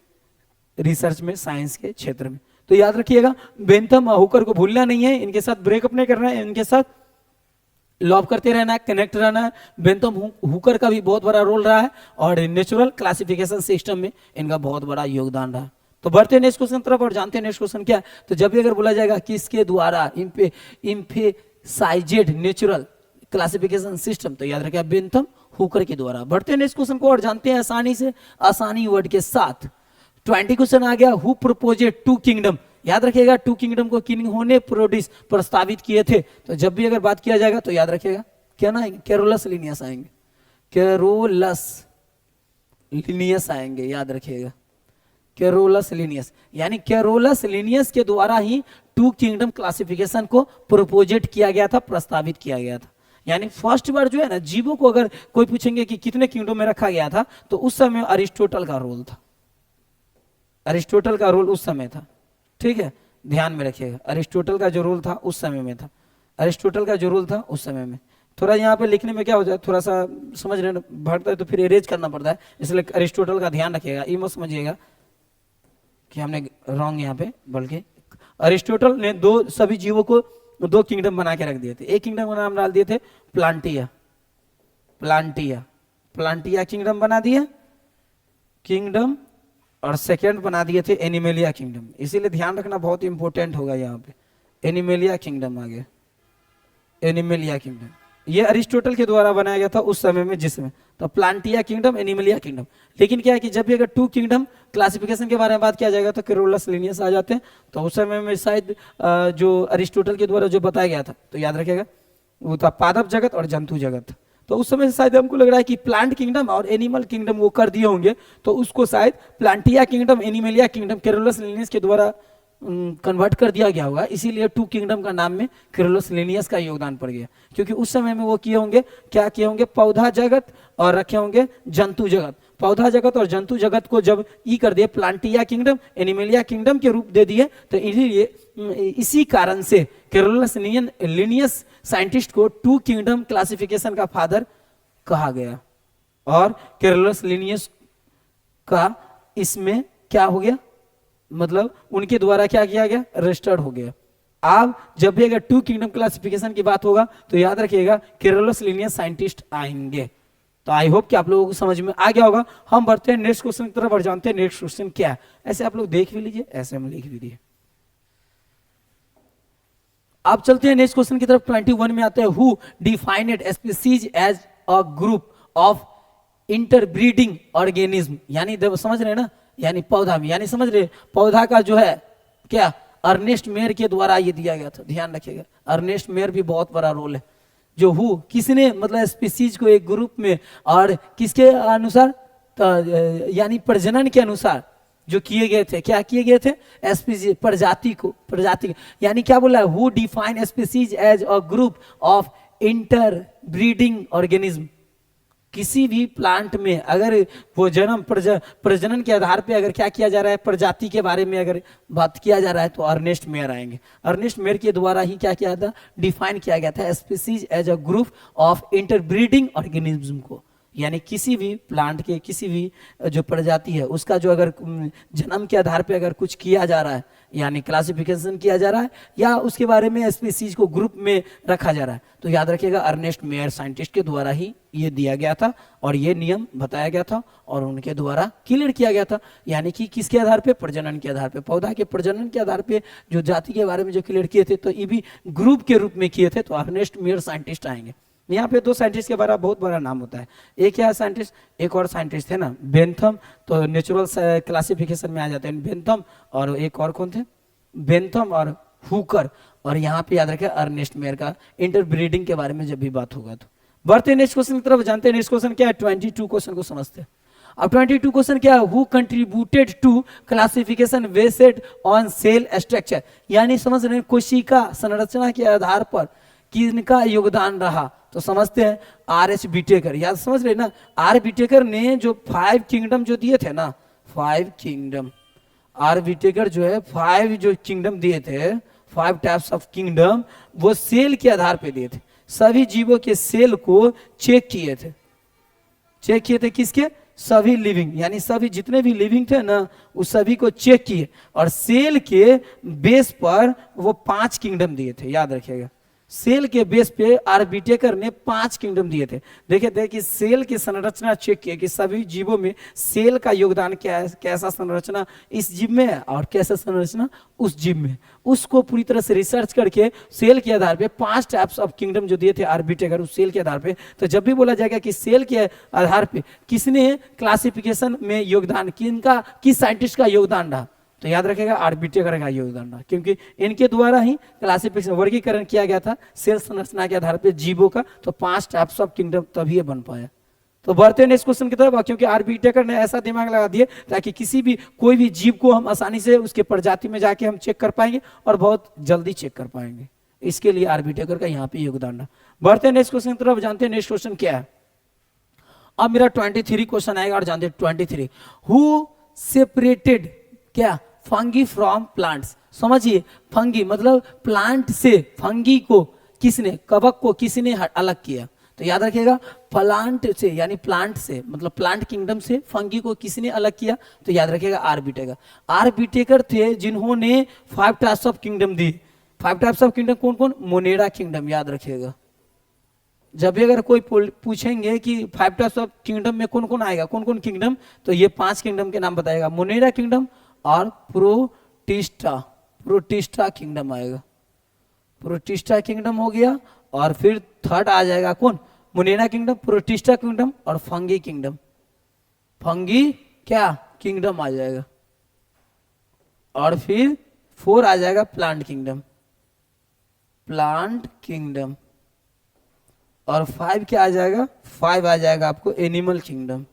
रिसर्च में, साइंस के क्षेत्र में। तो याद रखिएगा बेंथम और हुकर को भूलना नहीं है, इनके साथ ब्रेकअप नहीं करना है, इनके साथ लॉब करते रहना है, कनेक्ट रहना है। बेंथम हुकर का भी बहुत बड़ा रोल रहा है और नेचुरल क्लासिफिकेशन सिस्टम में इनका बहुत बड़ा योगदान रहा। तो बढ़ते हैं नेक्स्ट क्वेश्चन तरफ और जानते हैं नेक्स्ट क्वेश्चन क्या है। तो जब भी अगर बोला जाएगा किसके द्वारा एम्फेसाइज्ड नेचुरल क्लासिफिकेशन सिस्टम, तो याद रखिएगा बेंथम हुकर के द्वारा। बढ़ते हैं नेक्स्ट क्वेश्चन को और जानते हैं आसानी वर्ड के साथ। 20 क्वेश्चन आ गया, हु प्रपोजेड टू किंगडम। याद रखिएगा टू किंगडम को किंग होने प्रस्तावित किए थे। तो जब भी अगर बात किया जाएगा तो याद रखिएगा क्या ना आएंगे, कैरोलस लिनियस आएंगे, कैरोलस लिनियस आएंगे, याद रखिएगा कैरोलस लिनियस। यानी कैरोलस लिनियस के द्वारा ही टू किंगडम क्लासिफिकेशन को प्रपोजेट किया गया था, प्रस्तावित किया गया था। यानी फर्स्ट बार जो है ना, जीवों को अगर कोई पूछेंगे कि कितने किंगडम में रखा गया था, तो उस समय अरिस्टोटल का रोल था, अरिस्टोटल का रोल उस समय था, ठीक है, ध्यान में रखिएगा। अरिस्टोटल का जो रोल था उस समय में था, अरिस्टोटल का जो रोल था उस समय में। थोड़ा यहाँ पे लिखने में क्या हो जाए, थोड़ा सा समझ रहे भटता है तो फिर इरेज करना पड़ता है, इसलिए अरिस्टोटल का ध्यान रखिएगा। ये मत समझिएगा कि हमने रॉन्ग यहाँ पे, बल्कि अरिस्टोटल ने सभी जीवों को दो किंगडम बना के रख दिए थे। एक किंगडम का नाम डाल दिए थे प्लांटिया, प्लांटिया किंगडम बना दिया किंगडम, और सेकेंड बना दिए थे एनिमेलिया किंगडम। इसीलिए ध्यान रखना बहुत इंपॉर्टेंट होगा यहाँ पे, एनिमेलिया किंगडम आ गया, एनिमेलिया किंगडम, ये अरिस्टोटल के द्वारा बनाया गया था उस समय में जिसमें, तो प्लांटिया किंगडम, एनिमलिया किंगडम। लेकिन क्या है कि जब भी अगर टू किंगडम क्लासिफिकेशन के बारे में बात किया जाएगा तो कैरोलस लिनियस आ जाते हैं। तो उस समय में शायद जो अरिस्टोटल के द्वारा जो बताया गया था, तो याद रखेगा वो था पादप जगत और जंतु जगत। तो उस समय शायद हमको लग रहा है कि प्लांट किंगडम और एनिमल किंगडम वो कर दिए होंगे, तो उसको शायद Plantae kingdom, Animalia kingdom Carolus Linnaeus के द्वारा कन्वर्ट कर दिया गया होगा। इसीलिए टू किंगडम का नाम में कैरोलस लिनियस का योगदान पड़ गया, क्योंकि उस समय में वो किए होंगे, क्या किए होंगे, पौधा जगत और रखे होंगे जंतु जगत। पौधा जगत और जंतु जगत को जब ई कर दिए, प्लांटिया किंगडम, एनिमलिया किंगडम के रूप दे दिए, तो इसीलिए इसी कारण से कैरोलस लिनियस साइंटिस्ट को टू किंगडम क्लासिफिकेशन का फादर कहा गया। और कैरोलस लिनियस का इसमें क्या हो गया, मतलब उनके द्वारा क्या किया गया, रजिस्टर्ड हो गया। अब जब भी अगर टू किंगडम क्लासिफिकेशन की बात होगा तो याद रखिएगा कैरोलस लिनियस साइंटिस्ट आएंगे। तो आई होप कि आप लोगों को समझ में आ गया होगा। हम बढ़ते हैं नेक्स्ट क्वेश्चन की तरफ और जानते हैं नेक्स्ट क्वेश्चन क्या है। ऐसे आप लोग देख भी लीजिए, ऐसे हम लिख भी दिए। अब चलते हैं नेक्स्ट क्वेश्चन की तरफ। 21 में आते हैं, who defined species as a group of interbreeding organism. यानी समझ रहे हैं ना, यानी पौधा में, यानी समझ रहे पौधा का जो है क्या, अर्नेस्ट मेयर के द्वारा ये दिया गया था। ध्यान रखिएगा, अर्नेस्ट मेयर भी बहुत बड़ा रोल है। जो हु किसने, मतलब स्पीसीज को एक ग्रुप में और किसके अनुसार, तो यानी प्रजनन के अनुसार जो किए गए थे, क्या किए गए थे, स्पीसीज, प्रजाति यानी क्या बोला है, who define species as a group of inter breeding organism. किसी भी प्लांट में अगर वो प्रजनन के आधार पे अगर क्या किया जा रहा है, प्रजाति के बारे में अगर बात किया जा रहा है, तो अर्नेस्ट मेयर आएंगे। अर्नेस्ट मेयर के द्वारा ही क्या किया था, डिफाइन किया गया था species as a group of interbreeding organism को। यानी किसी भी प्लांट के किसी भी जो प्रजाति है उसका जो अगर जन्म के आधार पे अगर कुछ किया जा रहा है, यानी क्लासिफिकेशन किया जा रहा है, या उसके बारे में स्पीसीज को ग्रुप में रखा जा रहा है, तो याद रखिएगा अर्नेस्ट मेयर साइंटिस्ट के द्वारा ही ये दिया गया था और ये नियम बताया गया था और उनके द्वारा क्लियर किया गया था। यानी कि किसके आधार पे, प्रजनन के आधार पे, पौधा के प्रजनन के आधार पे जो जाति के बारे में जो क्लियर किए थे, तो ये भी ग्रुप के रूप में किए थे। तो अर्नेस्ट मेयर साइंटिस्ट आएंगे। यहाँ पे दो साइंटिस्ट के बारे में बहुत बड़ा नाम होता है। एक क्या है साइंटिस्ट, एक और साइंटिस्ट थे ना, बेंथम, तो नेचुरल क्लासिफिकेशन में आ जाते हैं बेंथम, और एक और कौन थे, बेंथम और हुकर। और यहाँ पे याद रखें अर्नेस्ट मेयर का इंटरब्रीडिंग के बारे में जब भी बात होगा। तो बढ़ते हैं नेक्स्ट क्वेश्चन की तरफ, जानते हैं नेक्स्ट क्वेश्चन क्या है। 22 क्वेश्चन को समझते हैं। अब 22 क्वेश्चन क्या है, who contributed to classification based on cell structure. यानी समझ रहे हैं कोशिका संरचना के आधार पर किनका योगदान रहा। तो समझते हैं R.H. विटेकर, याद समझ रहे ना, R. विटेकर ने जो 5 किंगडम जो दिए थे ना, 5 किंगडम, R. विटेकर जो है 5 जो किंगडम दिए थे, 5 टाइप्स ऑफ किंगडम, वो सेल के आधार पे दिए थे। सभी जीवों के सेल को चेक किए थे किसके, सभी लिविंग, यानी सभी जितने भी लिविंग थे ना, उस सभी को चेक किए और सेल के बेस पर वो 5 किंगडम दिए थे। याद रखिएगा, सेल के बेस पे आर विटेकर ने 5 किंगडम दिए थे। देखे थे कि सेल की संरचना चेक किए कि सभी जीवों में सेल का योगदान क्या है, कैसा संरचना इस जीव में है और कैसा संरचना उस जीव में, उसको पूरी तरह से रिसर्च करके सेल के आधार पे 5 टाइप्स ऑफ किंगडम जो दिए थे आर विटेकर उस सेल के आधार पे। तो जब भी बोला जाएगा कि सेल के आधार पे किसने क्लासिफिकेशन में योगदान, किस साइंटिस्ट का योगदान रहा, तो याद रखेगा आर विटेकर का योगदान रहा, क्योंकि इनके द्वारा ही क्लासिफिकेशन, वर्गीकरण किया गया था सेल संरचना के आधार पर जीवों का। तो 5 टाइप्स ऑफ किंगडम तभी बन पाया। तो बढ़ते हैं नेक्स्ट क्वेश्चन की तरफ, क्योंकि आर विटेकर ने ऐसा दिमाग लगा दिया ताकि किसी भी कोई भी जीव को हम आसानी से उसके प्रजाति में जाके हम चेक कर पाएंगे और बहुत जल्दी चेक कर पाएंगे। इसके लिए आर विटेकर का यहाँ पे योगदान रहा। बढ़ते हैं नेक्स्ट क्वेश्चन की तरफ, जानते हैं नेक्स्ट क्वेश्चन क्या है। अब मेरा 23 क्वेश्चन आएगा और जानते हैं 23, हु सेपरेटेड क्या फंगी फ्रॉम प्लांट्स। समझिए, फंगी मतलब प्लांट से, फंगी को किसने, कवक को किसने अलग किया। तो याद रखिएगा प्लांट से, यानी प्लांट से मतलब प्लांट किंगडम से फंगी को किसने अलग किया, तो याद रखिएगा आर विटेकर। आर विटेकर थे जिन्होंने 5 types of kingdom the. 5 types of kingdom कौन कौन, मोनेरा किंगडम। याद रखिएगा, जब भी अगर कोई पूछेंगे कि 5 टाइप्स ऑफ किंगडम में कौन कौन आएगा, कौन कौन किंगडम, तो ये 5 किंगडम के नाम बताएगा, मोनेरा किंगडम और प्रोटिस्टा किंगडम आएगा। प्रोटिस्टा किंगडम हो गया और फिर थर्ड आ जाएगा कौन, मुनेना किंगडम, प्रोटिस्टा किंगडम और फंगी किंगडम। फंगी क्या किंगडम आ जाएगा। और फिर 4 आ जाएगा प्लांट किंगडम, प्लांट किंगडम। और 5 क्या आ जाएगा, 5 आ जाएगा आपको एनिमल किंगडम,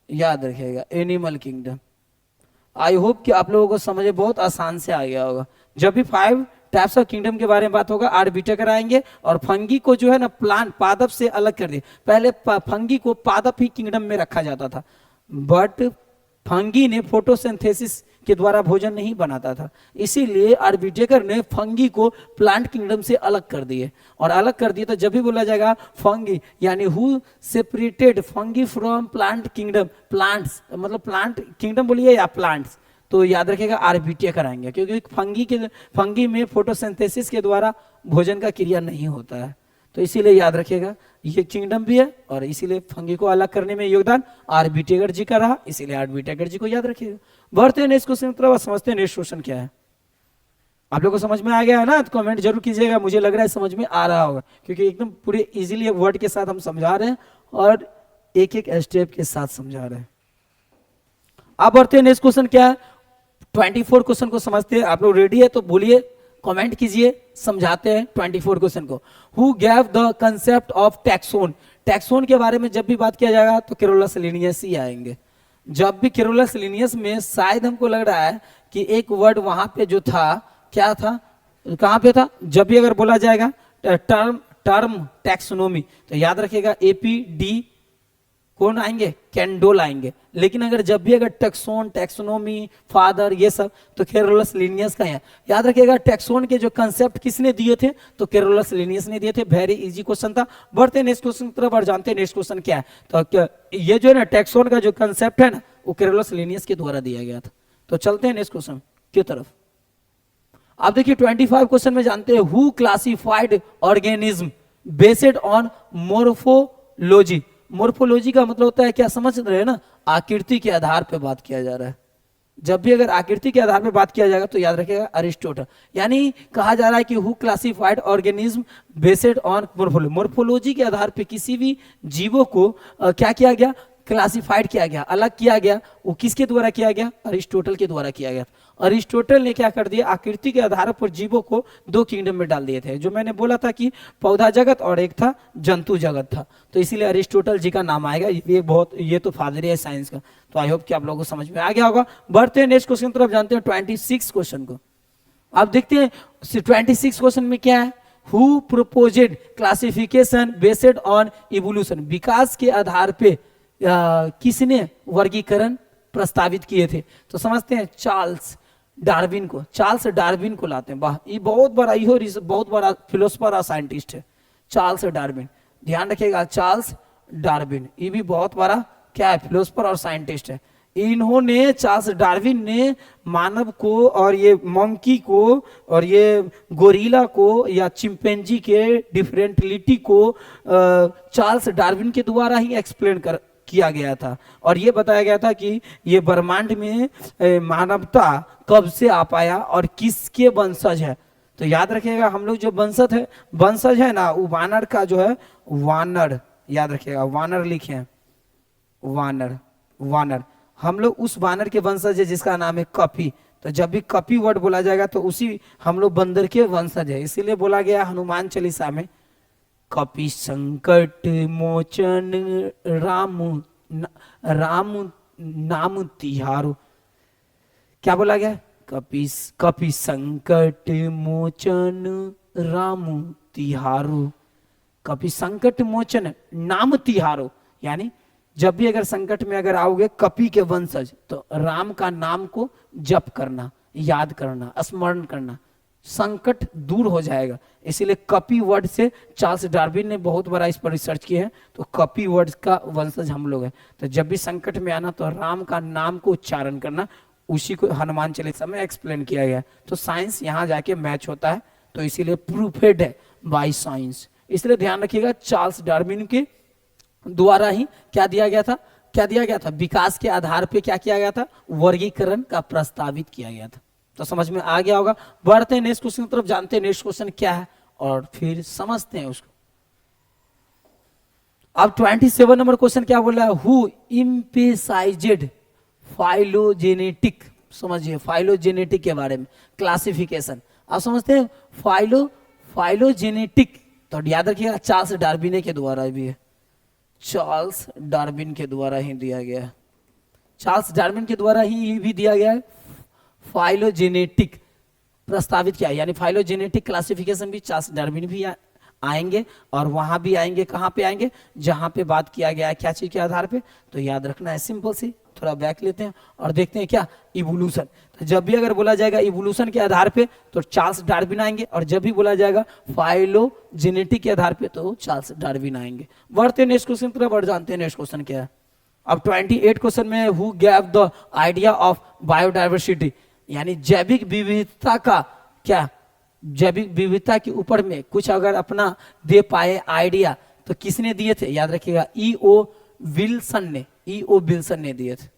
याद रखिएगा एनिमल किंगडम। आई होप कि आप लोगों को समझ बहुत आसान से आ गया होगा। जब भी 5 टाइप्स ऑफ किंगडम के बारे में बात होगा आर्बिटर कराएंगे। और फंगी को जो है ना प्लांट पादप से अलग कर दिए। पहले फंगी को पादप ही किंगडम में रखा जाता था, बट फंगी ने फोटोसिंथेसिस के द्वारा भोजन नहीं बनाता था, इसीलिए आर्बिटेकर ने फंगी को प्लांट किंगडम से अलग कर दिए। और अलग कर दिए तो जब भी बोला जाएगा फंगी यानी who separated fungi from plant kingdom, plants मतलब प्लांट किंगडम बोलिए या प्लांट्स, तो याद रखिएगा आर्बिटेकर आएंगे, क्योंकि फंगी में फोटोसिंथेसिस के द्वारा भोजन का क्रिया नहीं होता है। तो इसीलिए याद रखिएगा ये किंगडम भी है और इसीलिए फंगी को अलग करने में योगदान आर्बिटेकर जी का रहा, इसीलिए आर्बिटेकर जी को याद रखिएगा। बढ़ते हैं नेक्स्ट क्वेश्चन की तरफ, समझते हैं नेक्स्ट क्वेश्चन क्या है। आप लोग को समझ में आ गया है ना, तो कमेंट जरूर कीजिएगा, मुझे लग रहा है समझ में आ रहा होगा, क्योंकि एकदम पूरे इजीली वर्ड के साथ हम समझा रहे हैं और एक एक स्टेप के साथ समझा रहे हैं। अब बढ़ते हैं नेक्स्ट क्वेश्चन क्या है, 24 क्वेश्चन को समझते हैं। आप लोग रेडी है तो बोलिए, कमेंट कीजिए, समझाते हैं 24 क्वेश्चन को। Who gave the concept of taxon, taxon के बारे में जब भी बात किया जाएगा तो केरोलस लिनियस ही आएंगे। जब भी केरोलस लिनियस में शायद हमको लग रहा है कि एक वर्ड वहां पे जो था, क्या था, कहां पे था, जब भी अगर बोला जाएगा टर्म टैक्सोनोमी तो याद रखिएगा एपीडी कौन आएंगे, कैंडोल आएंगे। लेकिन अगर जब भी अगर टैक्सोन, टैक्सोनोमी, फादर ये सब तो केरोलस लिनियस का है। याद रखिएगा टैक्सोन के जो कंसेप्ट किसने दिए थे, तो केरोलस लिनियस ने दिए थे। वेरी इजी क्वेश्चन था। बढ़ते हैं नेक्स्ट क्वेश्चन की तरफ और जानते हैं नेक्स्ट क्वेश्चन क्या है। तो ये जो है ना टैक्सोन का जो कंसेप्ट है ना वो केरोलस लिनियस के द्वारा दिया गया था। तो चलते हैं नेक्स्ट क्वेश्चन की तरफ। आप देखिए 25 क्वेश्चन में जानते हैं who classified organism based on morphology. Morphology का मतलब होता है क्या, समझ रहे हैं ना, आकृति के आधार पे बात किया जा रहा है। जब भी अगर आकृति के आधार पे बात किया जाएगा तो याद रखिएगा अरिस्टोटल, यानी कहा जा रहा है कि who classified organism based on morphology. Morphology के आधार पे किसी भी जीवों को क्या किया गया, क्लासिफाइड किया गया, अलग किया गया। वो किसके द्वारा किया गया, अरिस्टोटल के द्वारा किया गया। अरिस्टोटल ने क्या कर दिया, आकृति के आधार पर जीवों को 2 किंगडम में डाल दिए थे। जो मैंने बोला था कि पौधा जगत और एक था जंतु जगत था, तो इसीलिए अरिस्टोटल जी का नाम आएगा। ये तो फादर है साइंस का। तो आई होप कि आप लोगों को समझ में आ गया होगा। बढ़ते हैं नेक्स्ट क्वेश्चन की तरफ, जानते हैं 26 क्वेश्चन को। आप देखते हैं 26 क्वेश्चन में क्या है, who proposed classification based on evolution. विकास के आधार पे किसने वर्गीकरण प्रस्तावित किए थे, तो समझते हैं चार्ल्स डार्विन को। चार्ल्स डार्विन को लाते हैं। वाह, ये बहुत बड़ा फिलोसफर और साइंटिस्ट है चार्ल्स डार्विन। ध्यान रखिएगा चार्ल्स डार्विन, ये भी बहुत बड़ा क्या है, फिलोसफर और साइंटिस्ट है। इन्होंने, चार्ल्स डार्विन ने मानव को और ये मंकी को और ये गोरिल्ला को या चिंपैंजी के डिफरेंटिलिटी को चार्ल्स डार्विन के द्वारा ही एक्सप्लेन किया गया था। और ये बताया गया था कि ये ब्रह्मांड में मानवता कब से आ पाया और किसके वंशज है। तो याद रखिएगा हम लोग जो वंशज है ना, वो वानर का जो है, वानर, याद रखिएगा वानर लिखे हैं, वानर हम लोग उस वानर के वंशज है जिसका नाम है कपी। तो जब भी कपी वर्ड बोला जाएगा तो उसी हम लोग बंदर के वंशज है। इसीलिए बोला गया हनुमान चालीसा में कपि संकट मोचन राम नाम तिहारो। क्या बोला गया, कपि संकट मोचन राम तिहारो। कपि संकट मोचन नाम तिहारो, यानी जब भी अगर संकट में अगर आओगे कपि के वंशज तो राम का नाम को जप करना, याद करना, स्मरण करना, संकट दूर हो जाएगा। इसीलिए कपि वर्ड से चार्ल्स डार्विन ने बहुत बड़ा इस पर रिसर्च किया है। तो कपि वर्ड का वंशज हम लोग हैं। तो जब भी संकट में आना तो राम का नाम को उच्चारण करना, उसी को हनुमान चालीसा में एक्सप्लेन किया गया। तो साइंस यहाँ जाके मैच होता है, तो इसीलिए प्रूफेड है बाय साइंस। इसलिए ध्यान रखिएगा चार्ल्स डार्विन के द्वारा ही क्या दिया गया था, विकास के आधार पे क्या किया गया था, वर्गीकरण का प्रस्तावित किया गया था। तो समझ में आ गया होगा। बढ़ते हैं नेक्स्ट क्वेश्चन की तरफ, जानते हैं नेक्स्ट क्वेश्चन क्या है और फिर समझते हैं उसको। अब 27 नंबर क्वेश्चन क्या बोल रहा है, हु इम्पेसाइजेड फाइलोजेनेटिक, समझिए फाइलोजेनेटिक के बारे में क्लासिफिकेशन। आप समझते हैं फाइलोजेनेटिक, तो याद रखिएगा चार्ल्स डार्विन के द्वारा भी है, चार्ल्स डार्विन के द्वारा ही दिया गया है, चार्ल्स डार्विन के द्वारा ही भी दिया गया है। फाइलोजेनेटिक प्रस्तावित किया, यानी फाइलोजेनेटिक क्लासिफिकेशन भी चार्ल्स डार्विन भी आएंगे, और वहां भी आएंगे, कहां पे आएंगे, जहां पे बात किया गया है क्या चीज के आधार पे, तो याद रखना है सिंपल सी। थोड़ा बैक लेते हैं और देखते हैं क्या, इवोल्यूशन। तो जब भी अगर बोला जाएगा इवोल्यूशन के आधार पे तो चार्ल्स डार्विन आएंगे, और जब भी बोला जाएगा फाइलोजेनेटिक के आधार पे तो चार्ल्स डार्विन आएंगे। बढ़ते नेक्स्ट क्वेश्चन की तरफ, और जानते हैं नेक्स्ट क्वेश्चन क्या है। अब 28 क्वेश्चन में, who gave the idea of biodiversity, यानी जैविक विविधता का क्या, जैविक विविधता के ऊपर में कुछ अगर अपना दे पाए आइडिया, तो किसने दिए थे, याद रखिएगा ई.ओ. विल्सन ने, ई.ओ. विल्सन ने दिए थे।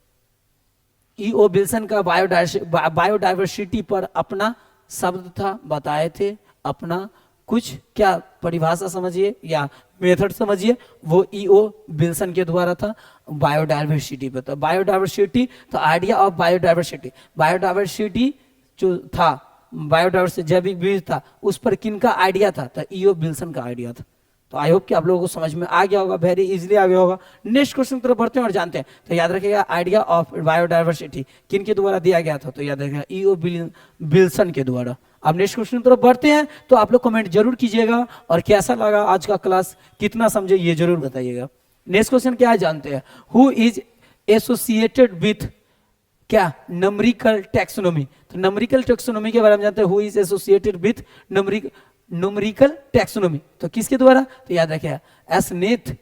ई.ओ. विल्सन का बायोडाइवर्सिटी पर अपना शब्द था, बताए थे, अपना कुछ क्या परिभाषा समझिए या मेथड समझिए, वो ई.ओ. विल्सन के द्वारा था बायोडाइवर्सिटी पे। तो बायोडाइवर्सिटी, तो आइडिया ऑफ बायोडाइवर्सिटी, बायोडाइवर्सिटी जो था, बायोडाइवर्सिटी जैविक विविधता, उस पर किनका आइडिया था, तो ई.ओ. विल्सन का आइडिया था। तो आई होप कि आप लोगों को समझ में आ गया होगा, वेरी इजीली आ गया होगा। नेक्स्ट क्वेश्चन की तरफ बढ़ते हैं और जानते हैं। तो याद रखिएगा आइडिया ऑफ बायोडाइवर्सिटी किन के द्वारा दिया गया था, तो याद रखिएगा ई.ओ. विल्सन के द्वारा। अब नेक्स्ट क्वेश्चन की तरफ बढ़ते हैं, तो आप लोग कमेंट जरूर कीजिएगा, और कैसा लगा आज का क्लास, कितना समझे ये जरूर बताइएगा। नेक्स्ट क्वेश्चन क्या है जानते हैं, हु इज एसोसिएटेड विथ क्या, नंबरिकल टैक्सोनॉमी। तो नंबरिकल टैक्सोनॉमी के बारे में जानते हैं, who is associated with numerical taxonomy, तो किसके द्वारा, तो याद रखिए एस्नेथ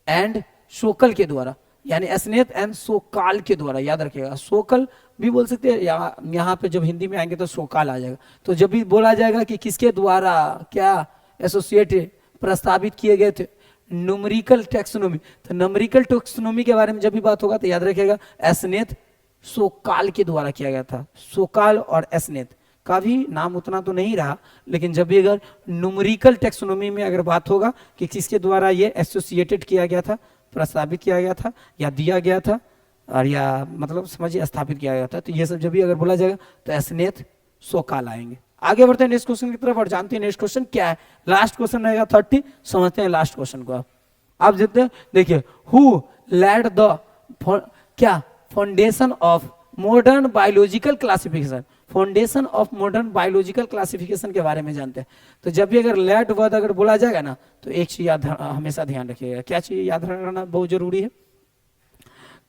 एंड सोकल के द्वारा, यानी एस्नेथ एंड सोकाल के द्वारा। याद रखिएगा सोकल भी बोल सकते हैं, यहाँ पे जब हिंदी में आएंगे तो सोकाल आ जाएगा। तो जब भी बोला जाएगा कि किसके द्वारा क्या एसोसिएटेड प्रस्तावित किए गए थे न्यूमेरिकल टैक्सोनॉमी, तो न्यूमेरिकल टैक्सोनॉमी के बारे में जब भी बात होगा तो याद रखिएगा एस्नेथ सोकाल के द्वारा किया गया था। सोकाल और एस्नेथ का भी नाम उतना तो नहीं रहा, लेकिन जब भी अगर न्यूमेरिकल टैक्सोनॉमी में अगर बात होगा कि किसके द्वारा ये एसोसिएटेड किया गया था, प्रस्तावित किया गया था, या दिया गया था, और या मतलब समझिए स्थापित किया गया था, तो ये सब जब भी अगर बोला जाएगा तो एस्नेथ सोकाल आएंगे। आगे बढ़ते हैं नेक्स्ट क्वेश्चन की तरफ, और जानते हैं नेक्स्ट क्वेश्चन क्या है। लास्ट क्वेश्चन रहेगा 30, समझते हैं लास्ट क्वेश्चन को। आप देखिए, हु लेड द क्या foundation of modern biological classification, foundation of modern biological classification के बारे में जानते हैं। तो जब भी अगर लेड वर्ड अगर बोला जाएगा ना, तो एक चीज याद हमेशा ध्यान रखिएगा, क्या चीज याद रखना बहुत जरूरी है।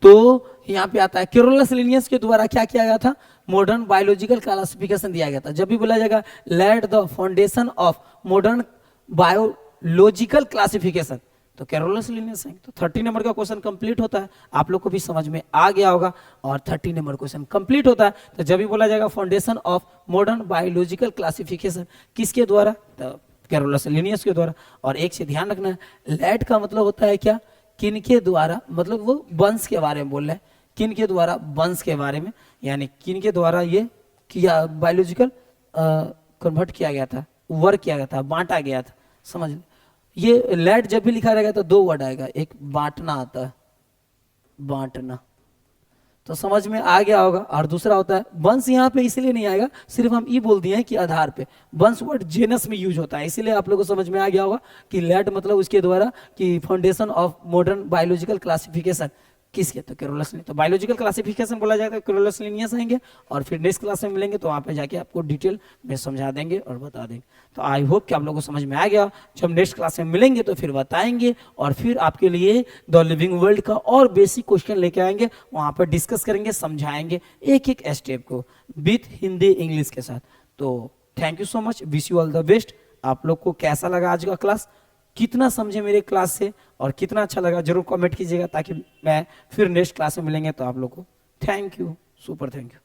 तो यहाँ पे आता है कैरोलस लिनियस के द्वारा क्या किया गया था, मॉडर्न बायोलॉजिकल क्लासिफिकेशन दिया गया था। जब भी बोला जाएगा led the foundation of modern biological classification, तो कैरोलस लिनियस है। तो 30 नंबर का क्वेश्चन कंप्लीट होता है, आप लोग को भी समझ में आ गया होगा, और 30 नंबर क्वेश्चन कंप्लीट होता है। तो जब भी बोला जाएगा foundation of modern biological classification किसके द्वारा, तो कैरोलस लिनियस के द्वारा। और एक से ध्यान रखना है, लेड का मतलब होता है क्या, किन के द्वारा, मतलब वो वंश के बारे में बोल रहे हैं, किन के द्वारा, वंश के बारे में, यानी किन के द्वारा ये किया बायोलॉजिकल कन्वर्ट किया गया था, वर्क किया गया था, बांटा गया था। समझ ये लेड जब भी लिखा रहेगा तो दो वर्ड आएगा, एक बांटना आता है, बांटना, तो समझ में आ गया होगा। और दूसरा होता है वंश, यहाँ पे इसलिए नहीं आएगा, सिर्फ हम ये बोल दिए हैं कि आधार पे, वंश वर्ड जेनस में यूज होता है, इसीलिए आप लोगों को समझ में आ गया होगा कि लेड मतलब उसके द्वारा कि foundation of modern biological classification किसके, तो कैरोलस लिनियस। तो बायोलॉजिकल क्लासिफिकेशन बोला जाएगा, कैरोलस लिनियस आएंगे, और फिर नेक्स्ट क्लास में मिलेंगे तो वहाँ पे जाके आपको डिटेल में समझा देंगे और बता देंगे। तो आई होप कि आप लोगों को समझ में आ गया। जब नेक्स्ट क्लास में मिलेंगे तो फिर बताएंगे, और फिर आपके लिए द लिविंग वर्ल्ड का और बेसिक क्वेश्चन लेके आएंगे, वहाँ पर डिस्कस करेंगे, समझाएंगे एक एक स्टेप को विथ हिंदी इंग्लिश के साथ। तो thank you so much, wish you all the best. आप लोग को कैसा लगा आज का क्लास, कितना समझे मेरे क्लास से, और कितना अच्छा लगा जरूर कमेंट कीजिएगा, ताकि मैं फिर नेक्स्ट क्लास में मिलेंगे तो आप लोग को thank you, super thank you.